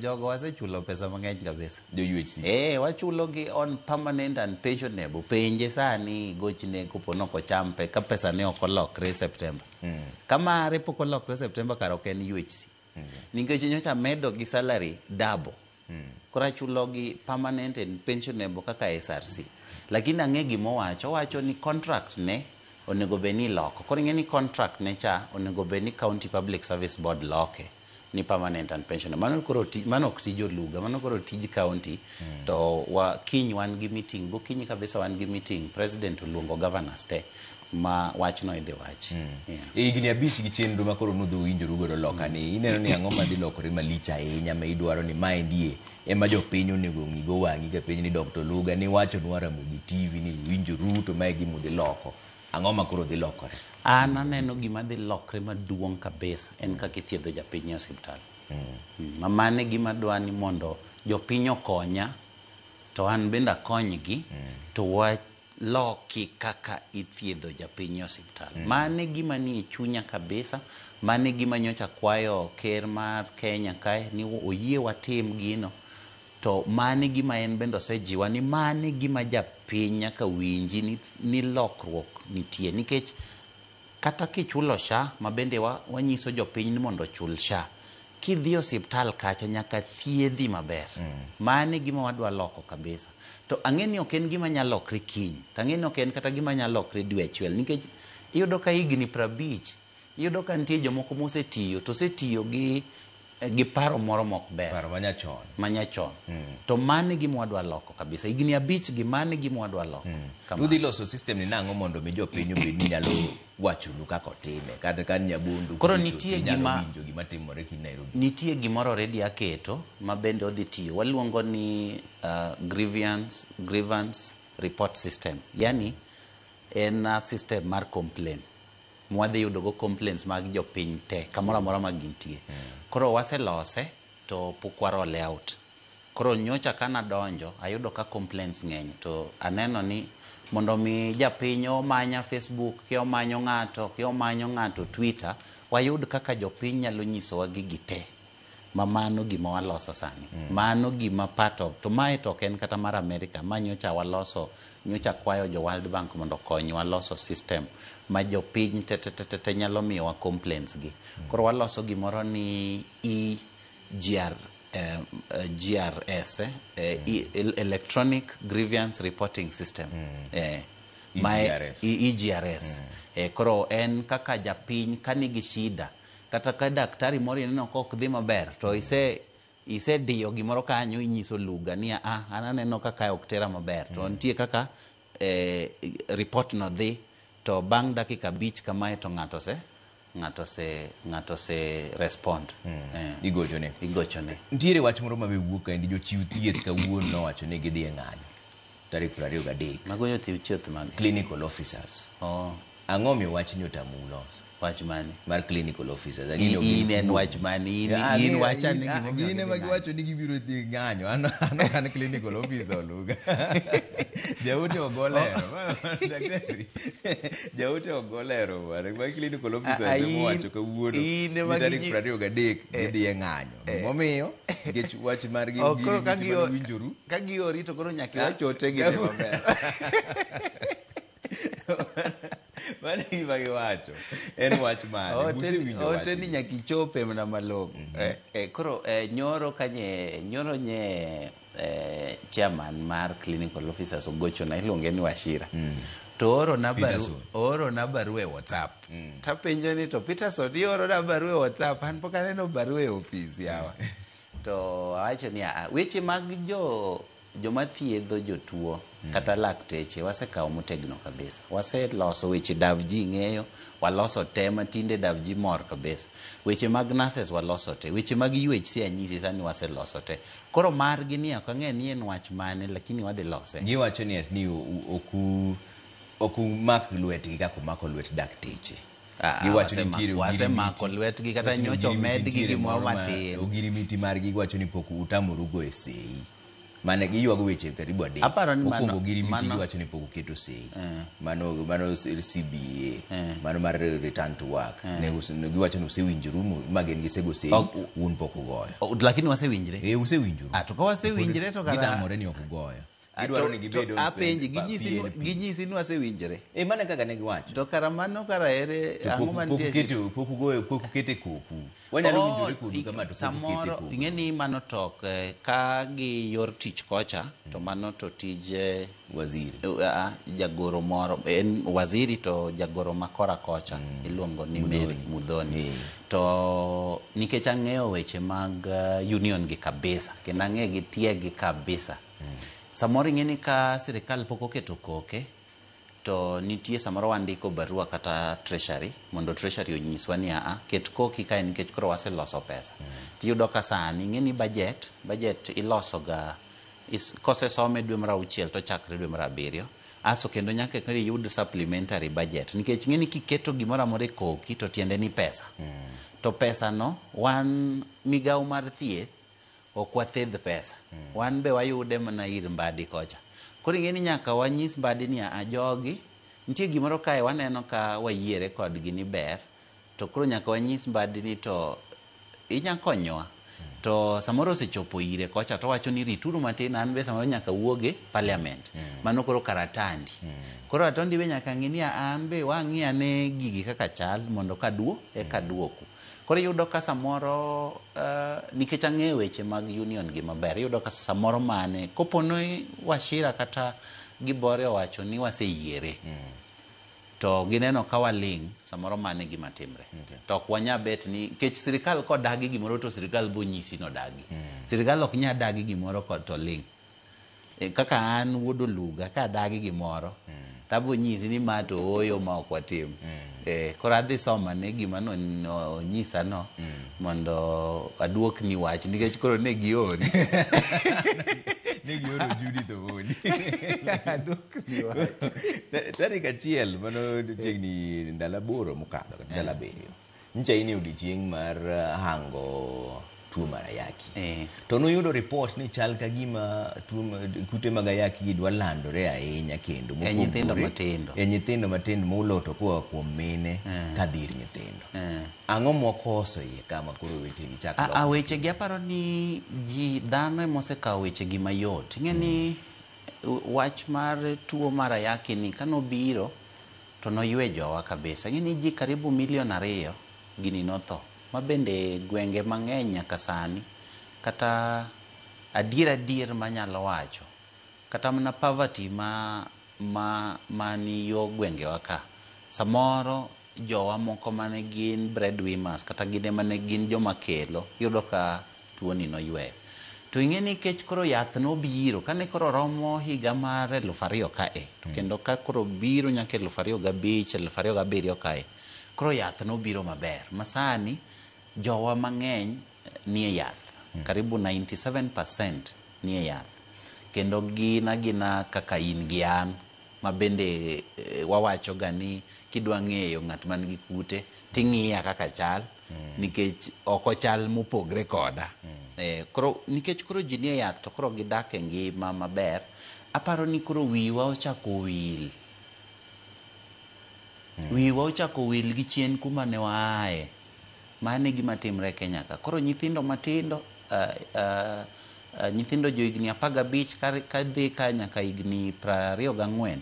Jogo wasechulo pesa mang'eny kabisa.
Jo UHC.
Wachulo gi on permanent and pensionable. Penje sani gochne kopo nokocham ka pesa ne ok olokre September. Kama pok olokre September kar ok en UHC. Nikech nyocha medo gi salary double. Kora chulo gi permanent and pensionable kaka SRC. Lakini ang'e gimo wacho ni contract ne onego bed ni loko. Koro ing'e ni contract ne cha onego bed ni County Public Service Board loke ni permanent and pensionable. Mano ok tij oluga, mano koro tij county. To kiny wan gi meeting, gokinyi kabisa wan gi meeting, president oluongo governors te ma wach no idhi wach.
Higni 5 gi chenro ma koro nudho winjoru godo loka ni, ineno ni ang'o madhi lokore malich ahinya ma idwaro ni maendi ema jopiny onego ng'igo wang'i ka piny ni Dr. Luga ni wacho nwa Ramogi TV ni winjoru to mae gima dhi loko. Ang'o ma koro dhi lokore?
An aneno gima dhi lokre maduong' kabisa en kaka ithiedho japiny e osiptal. Mane gima dwani mondo jopiny okonya to an bende akonygi to loki kaka ithiedho japiny e osiptal. Mane gima ni chunya kabisa, mane gima nyocha kwayo ker mar Kenya kae ni oyie watim gino. To mane gima en bende osejiwa ni mane gima japiny nyaka winji ni lokruok nitie. Nikech kata kichulo SHA, ma bende wanyiso jopiny ni mondo chul SHA, kidhi osiptal kacha nyaka thiedhi maber. Mane gima wadwa loko kabisa. To ang'e ni ok en gima nyalo lokre kiny. Ang'e ni ok en kata gima nyalo lokre dwe achiel. Nikech iyudo ka higni 50, iyudo ka nitie jomoko mosetiyo to osetiyo gi paro moro mok ber.
Paro
manyachon. To mane gima wadwa loko kabisa. Higni 5 gi mane gima wadwa loko.
Udhi loso system ni nang'o mondo mi jopiny obed ni nyalo wachonu kaka otime. Kata kan Nyabundu.
Koro nitie
gima timore ki Nairobi.
Nitie gimoro already aketo ma bende odhi tiyo. Waluongo ni grievance report system. Yani en system mar complaint. Mwadhi yudo go complaints mag jopiny te kamoro amora ma gintie. Koro waselose to pok warole out. Koro nyocha kana donjo ayudo ka complaints ng'eny to aneno ni mondo mi japiny omanya Facebook, ki omanyo ng'ato Twitter, wayud kaka jopiny nyalo nyisowa gigi te. Mano gima waloso sani. Mano gima part of. To mae to en kata mar Amerika. Ma nyocha waloso, nyocha kwayo jo World Bank mondo kony waloso system ma jopiny te nyalo miyowa complaints gi. Koro waloso gimoro ni GRS, Electronic Grievance Reporting System. EGRS. Koro en kaka japiny kanigi shida. Kata ka daktari moro ineno kok dhi maber to ise diyo gimoro kanyo inyiso Luga ni ananeno kaka ok tera maber to nitie kaka report no dhi to bang' dakika 5 kamae to ng'ato se respond. Igochone.
Ntiere wach moro mabewuok ka jochiw thieth kawuono nowacho ni gidhi e ng'anyo tarik 23.
Mago jochiw thieth mag
clinical officers. Ang'o mi wach ni otamu uloso?
Wach mane?
Mar clinical officers.
In en wach mane? In wacha ni
gimomiyo. In ema giwacho ni gibiro dhi ng'anyo. Ano kan clinical officer oluga. Jaute ogolero. Daktari. Jaute ogolero. Mar clinical officer ema wacho kawuono. Tarik 23 gidhi e ng'anyo. Gimomiyo nikech wach mar gi winjoru.
Ka giori to koro nyaka wachote gi maber.
Mane ibagi wacho en wach mane busi winjo wach
ote ni nyaka ichope mna malongo. Koro nyoro nye chairman mar clinical officers ogocho na iluonge ni Wachira. To oro na barua e WhatsApp. Tapenjo ni to Peterson oro na barua e WhatsApp, an pok aneno barua e office yawa. To awacho ni weche mag joma thiedho jotuo kata lakteche wasekawo motegno kabisa. Waseloso weche davji ng'eyo, waloso te matinde davji mor kabisa. Weche mag nurses waloso te, weche mag UHC anyisi sani waseloso te. Koro margi ni akang'e ni en wach mane lakini wadhi lose.
Giwacho ni oku mak lwetgi kaka mako lwet dakteche. Giwacho ni nitiere
wasemako lwetgi kata nyocho medgi gimoro matin.
Ogirimiti margi giwacho ni pok utamorugo e sei. Mane giywago weche karibu adek. Mokwongo girimiti giwacho ni pok uketo sei. Mano CBA. Mano mar return to work. Ne giwacho ni usewinjoru magen gisego sei un pok ugoyo.
Lakini wasewinjre.
Usewinjoru.
To ka wasewinjre to kara
gitamore ni ok ugoyo. Gidwaro ni gibedo
apenji ginyisi ni wasewinjre.
Mane kaka ne giwacho.
To kara mano kara ere ang'o mantie
pok ugoyo pok ukete koku. Wanyalo winjore kodu kama to pok ukete koku.
Ing'eni mano tok ka gi yor tich kocha to mano to tije
waziri.
Jagoro moro en waziri to jagoro makora kocha iluongo ni Mary Mudhoni. To nikech ang'eyo weche mag union gi kabisa kendo ang'e gi tiegi kabisa. Samoro ing'eni ka sirikal pok oketo koke to nitie samoro wandiko barua kata treasury mondo treasury onyiswa ni ket koki kae nikech koro waseloso pesa. Tiyudo ka sani ing'eni budget iloso ga kosesome dwe mar 6 to chakre dwe mar 7. Aso kendo nyaka yud supplementary budget nikech ing'eni kiketo gimoro amora e koki to tiende ni pesa. To pesa no wan migawo mar thieth ok wathedh pesa. Wan be wayude mana ir Mbadi kocha. Koro ing'eni nyaka wanyis Mbadi ni ajogi nitie gimoro kae waneno ka wayiere kodgi ni ber to koro nyaka wanyis Mbadi ni to inyakonyowa. To samoro osechopo ire kocha to wacho ni rituru matin an be samoro nyaka wuoge parliament. Mano koro karatandi. Koro atondi be nyaka ng'ini an be wang'iya ne gigi kaka chal mondo kaduo kaduoku. Koro yudo ka samoro nikech ang'eyo weche mag union gi maber, yudo ka samoro mane kopono Wachira kata Gibore owacho ni waseyiere. To gineno ka waling samoro mane gima timre. To ok wanya bet ni kech sirikal kodagi gimoro to sirikal bo nyisi no dagi. Sirikal ok nya dagi gimoro kod to ling. Kaka an wuodo luga ka dagi gimoro. Tabo nyisi ni ma to oyo ma ok watim. Koro adhi soma ne gima no nyisa no mondo aduok ni wach nikech koro ne giori.
Ne gioro Judith Owoni.
Aduok ni wach.
Tarik 1 mano chiegni ndalo 8 mokadho kata ndalo 7. Ncha ini odiochieng' mar hango tuo mar ayaki. To noyudo report ni chal ka gima kute mag ayaki gidwa landore ahinya kendo
nyithindo
matindo moloto koa kuom mine kadhir nyithindo. Ang'o mokoso iye kama koro weche gi chako?
Weche gi aparo ni ji dhano emosekawo weche gi mayot. Ing'eni wach mar tuo mar ayaki ni kanobiro to noywe jowa kabisa. Ing'eni ji karibu 2 milion gini notho. Mabende gwenge mang'eny nyaka sani kata adier manyalo wacho kata mana poverty mani yo gwenge waka samoro jowa moko mane gin breadwinners kata gine mane gin joma kelo yudo ka tuo ni noyweyo. To ing'eni kech koro yath nobiro kane koro romo higa mar 2000 kae to kendo ka koro biro nyaka 2005 2007 kae koro yath nobiro maber masani jowa mang'eny nie yath. Karibu 97% nie yath. Kendo gina kaka in gi an ma bende wawacho ga ni kidwa ng'eyo ng'at man gi kute ting'iya kaka chal nikech oko chal mopogre koda koro nikech koro ji nie yath to koro gidak e ngima maber. Aparo ni koro wiwa ochako wil gi chien kuma ne waaye. Mane gima timre Kenya ka. Koro nyithindo matindo nyithindo jo higni 15 ka dhi ka nyaka higni 24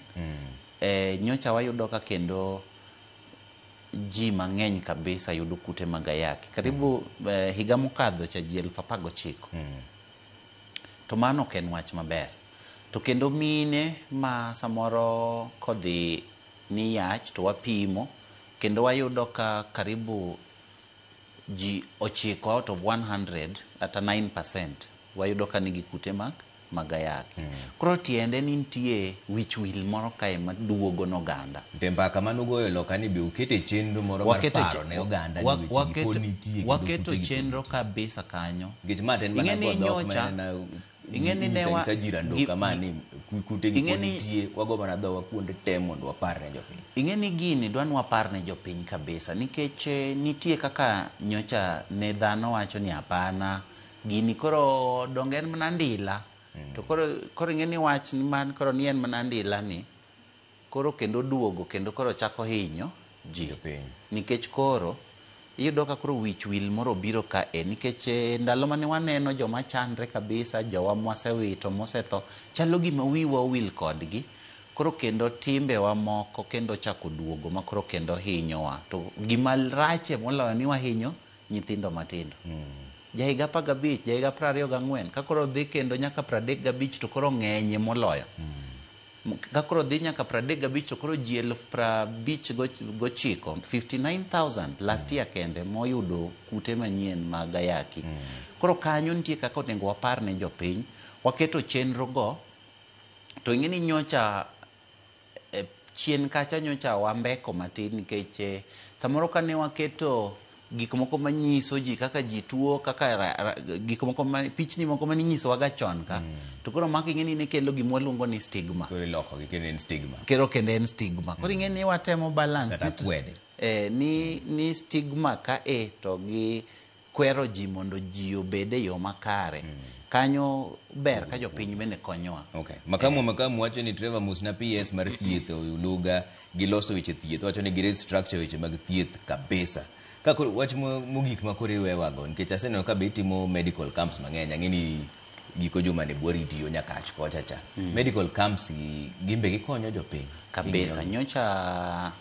nyocha wayudo ka kendo ji mang'eny kabisa yudo kute mag ayaki karibu higa mokadho cha ji 19,000 to mano ok en wach maber. To kendo mine ma samoro kodhi ni yach to wapimo kendo wayudo ka karibu ji 9 out of 100 ata 9% wayudo ka nigi kute mag ayaki. Koro tiende ni nitie wich wil moro kae maduogo n'oganda.
Mbaka manugoyo loka ni be ukete chenro moro mar paro ne oganda ni weche po nitie.
Waketo chenro kabisa kanyo.
Gich maten mana kwa dhok mana ingeni ne wa sajira ndo kama ni kute gi nitie wago mana dhowa kuonde te mondo wapar ne jopiny.
Ingeni gini dwan wapar ne jopiny kabisa nikech nitie kaka nyocha ne dhano wacho ni hapana gini koro dongen mana ndila. To koro ingeni wach ni man koro ni en mana ndila ni koro kendo duogo kendo koro chako hinyo ji nikech koro iyudo ka koro wich wil moro biro ka nikech ndalo mane waneno joma chandre kabisa jowa mwasewito mosetho chalo gima wiwa wil kodgi koro kendo timbe wa moko kendo chako duogo ma koro kendo hinyowa. To gima rache moloyo ni wahinyo nyithindo matindo. Jahiga 15, jahiga 24 ka koro dhi kendo nyaka 35 to koro ng'enye moloyo. Ka koro dhi nyaka 35 to koro ji 59,000 59,000 last year kende moyudo kute manyien mag ayaki. Koro kanyo nitie kaka onego wapar ne jopiny waketo chenro go to ing'eni nyocha chien kacha nyocha wambeko matin nikech samoro kane waketo gik moko manyiso ji kaka ji tuo kaka gik moko pichni moko maninyiso waga chon ka to koro maki ng'eni ne kelo gimwa luongo ni stigma.
Koro loko gi kendo en stigma.
Kero kendo en stigma. Koro ing'eni watemo balance ni stigma ka to gi kwero ji mondo ji obede yo makare. Kanyo ber ka jopiny bende konyowa.
Okay. Makamu wacho ni Trevor Musna PS mar thieth oyudoga giloso weche thieth wacho ni gi structure weche mag thieth kabisa. Kako wach mogik makore wewago nikech aseneno ka be itimo medical camps mang'eny ang'eni giko juma ne bwori tiyo nyakach kocha cha. Medical camps gimbe gikonyo jopiny
kabisa. Nyocha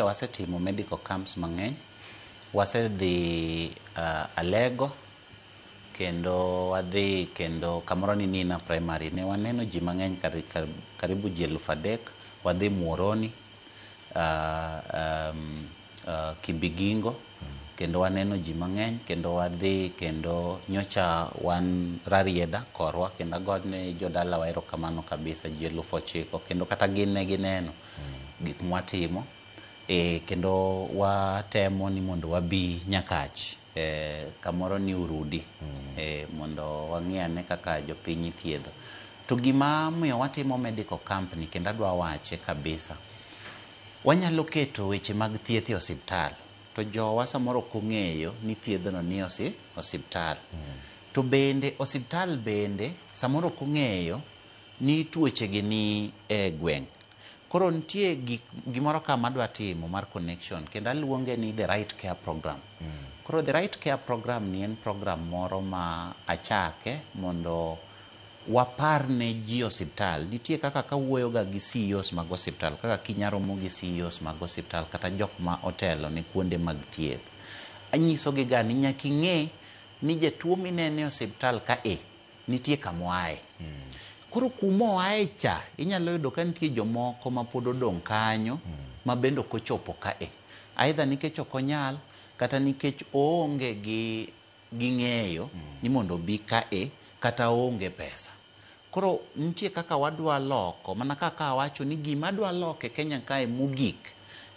wasetimo medical camps mang'eny. Wasedhi Alego kendo wadhi kendo kamoro ni Nina Primary ne waneno ji mang'eny karibu ji 3,000. Wadhi Muoroni Kibigingo kendo waneno ji mang'eny kendo wadhi kendo nyocha wan Rarieda korwa kendo godne jodala waero kamano kabisa ji 9,000 kendo kata gin ne gineno gik mwatimo kendo watemo ni mondo wabi Nyakach kamoro ni Urudi mondo wang'iane kaka jopiny thiedho. To gima miyo watimo medical camp ni kendo adwa wache kabisa wanyalo keto weche mag thieth e osiptal to jowa samoro kong'eyo ni thiedhno ni osiptal to bende osiptal bende samoro kong'eyo ni tuoche gi ni gweng'. Koro nitie gimoro kama adwa timo mar connection kendo aluonge ni the right care program. Koro the right care program ni en program moro ma achake mondo wapar ne ji osiptal. Nitie kaka kawuoyo ga gi CEOs mag osiptal kaka kinyaromo gi CEOs mag osiptal kata jok ma otelo ne kuonde mag thieth. Anyiso gi ga ni nyaka ing'e ni jatuo minene e osiptal ka nitie kamoaye. Koro kumoaye cha inyalo yudo ka nitie jomoko ma pod odong' kanyo ma bende ok ochopo ka aidha nikech ok onyal kata nikech oonge gi ng'eyo ni mondo bi ka kata oonge pesa. Koro nitie kaka wadwa loko mana kaka awacho ni gima dwa loko e Kenya kae mogik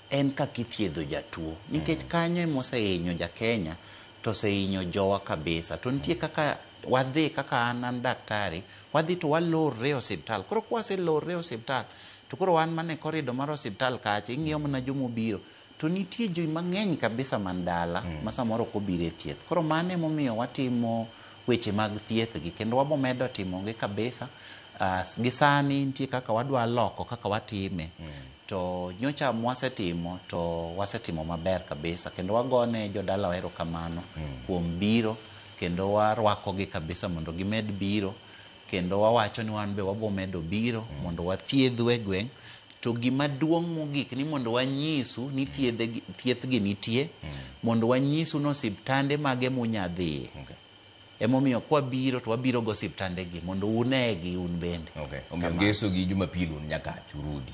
en kaka ithiedho jatuo nikech kanyo emosehinyo ja-Kenya to osehinyo jowa kabisa. To nitie kaka wadhi kaka an daktari wadhi to walorre osiptal. Koro kwaselorre osiptal to koro wan mane korido mar osiptal kacha ing'iyo mana jomo biro to nitie jo mang'eny kabisa mandala ma samoro kobire thieth. Koro mane momiyo watimo weche mag thieth gi kendo wabo medo timo gi kabisa. Gisani nitie kaka wadwa loko kaka watime to nyocha mwasetimo to wasetimo maber kabisa kendo wagone jodala wahero kamano kuom biro kendo warwako gi kabisa mondo gimed biro kendo wawacho ni wan be wabo medo biro mondo wathiedhwe e gweng' to gima duong' mogik ni mondo wanyisu ni thieth gi nitie mondo wanyisu no osiptande mage munyadhi. Emomiyo kwa biro to wabiro go osiptande gi mondo unegi un bende.
Omiyo ngeso gi Jumapil nyaka churudi.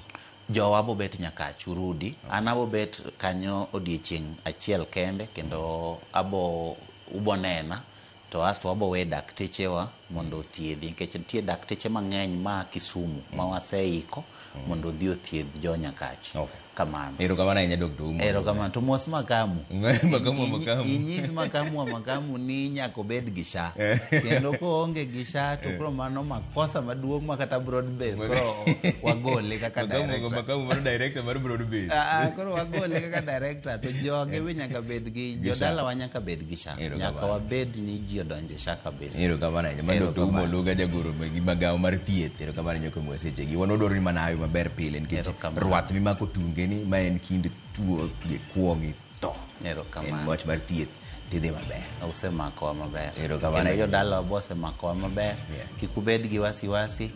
Jowa bo bet nyaka churudi. An abo bet kanyo odiechieng' achiel kende kendo abo ubonena to asto wabo we daktechewa mondo othiedhi nikech nitie dakteche mang'eny ma Kisumu ma waseiko mondo odhi othiedh jo Nyakach. Kamano.
Erokamano ahinya Dr. Umo.
Erokamano to mos Makamu.
Makamu.
Inyis Makamu ni nyaka obed gi sha. Kendo ko onge gi sha to koro mano makosa maduong' ma kata broad base koro wagole kaka director.
Makamu mar director mar broad base.
Koro wagole kaka director to joge be nyaka bed gi jodala wa nyaka bed gi sha. Nyaka wabed ni ji odonje sha kabisa.
Erokamano ahinya ma Dr. Umo Luga jagoro gi magawa mar thieth. Erokamano nyoko mweseche gi. Wanodoro ni manayo maber pile nikech rwath mimako tunge ni ma en kind tuo gi kuogi to en wach mar thieth tidhi maber.
Usemakowa maber.
Erokamano
jodala wa osemakowa maber. Kik ubed gi wasiwasi.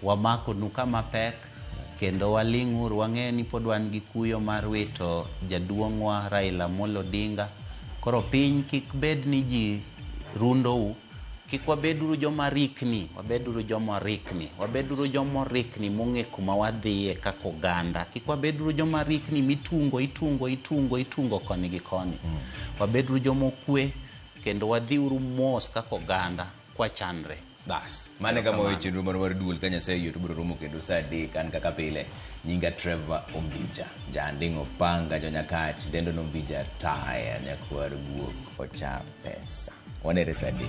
Wamako nu kama pek kendo waling'uru wang'e ni pod wan gi kuyo mar wito jaduong'wa Raila Amolo Odinga. Koro piny kik bed ni ji rundou. Kik wabeduru joma rikni, wabeduru joma rikni mong'e kuma wadhiye kaka oganda. Kik wabeduru joma rikni mitungo koni gi koni. Wabeduru joma okwe kendo wadhiuru mos kaka oganda kwa chandre.
Bas, mane kama weche ndugu mar duol ka Nyasaye yot biro romo kendo saa 3 kan kaka pile. Nyinga Trevor Ombija, janding of panga jo Nyakach, dendo Ombija taya nyakwar guok ocha pesa. Wanere saa 3.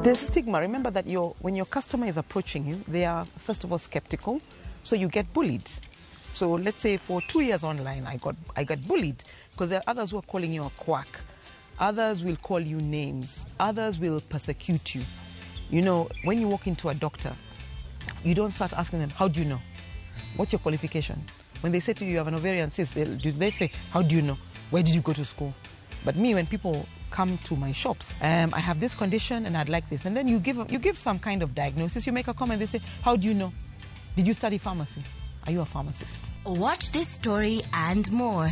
There's stigma. Remember that when your customer is approaching you, they are first of all skeptical, so you get bullied. So let's say for 2 years online, I got bullied because there are others who are calling you a quack. Others will call you names. Others will persecute you. You know, when you walk into a doctor, you don't start asking them, how do you know? What's your qualification? When they say to you, you have an ovarian cyst, they say, how do you know? Where did you go to school? But me, when people come to my shops, I have this condition and I'd like this. And then you give some kind of diagnosis, you make a comment, they say, how do you know? Did you study pharmacy? Are you a pharmacist?
Watch this story and more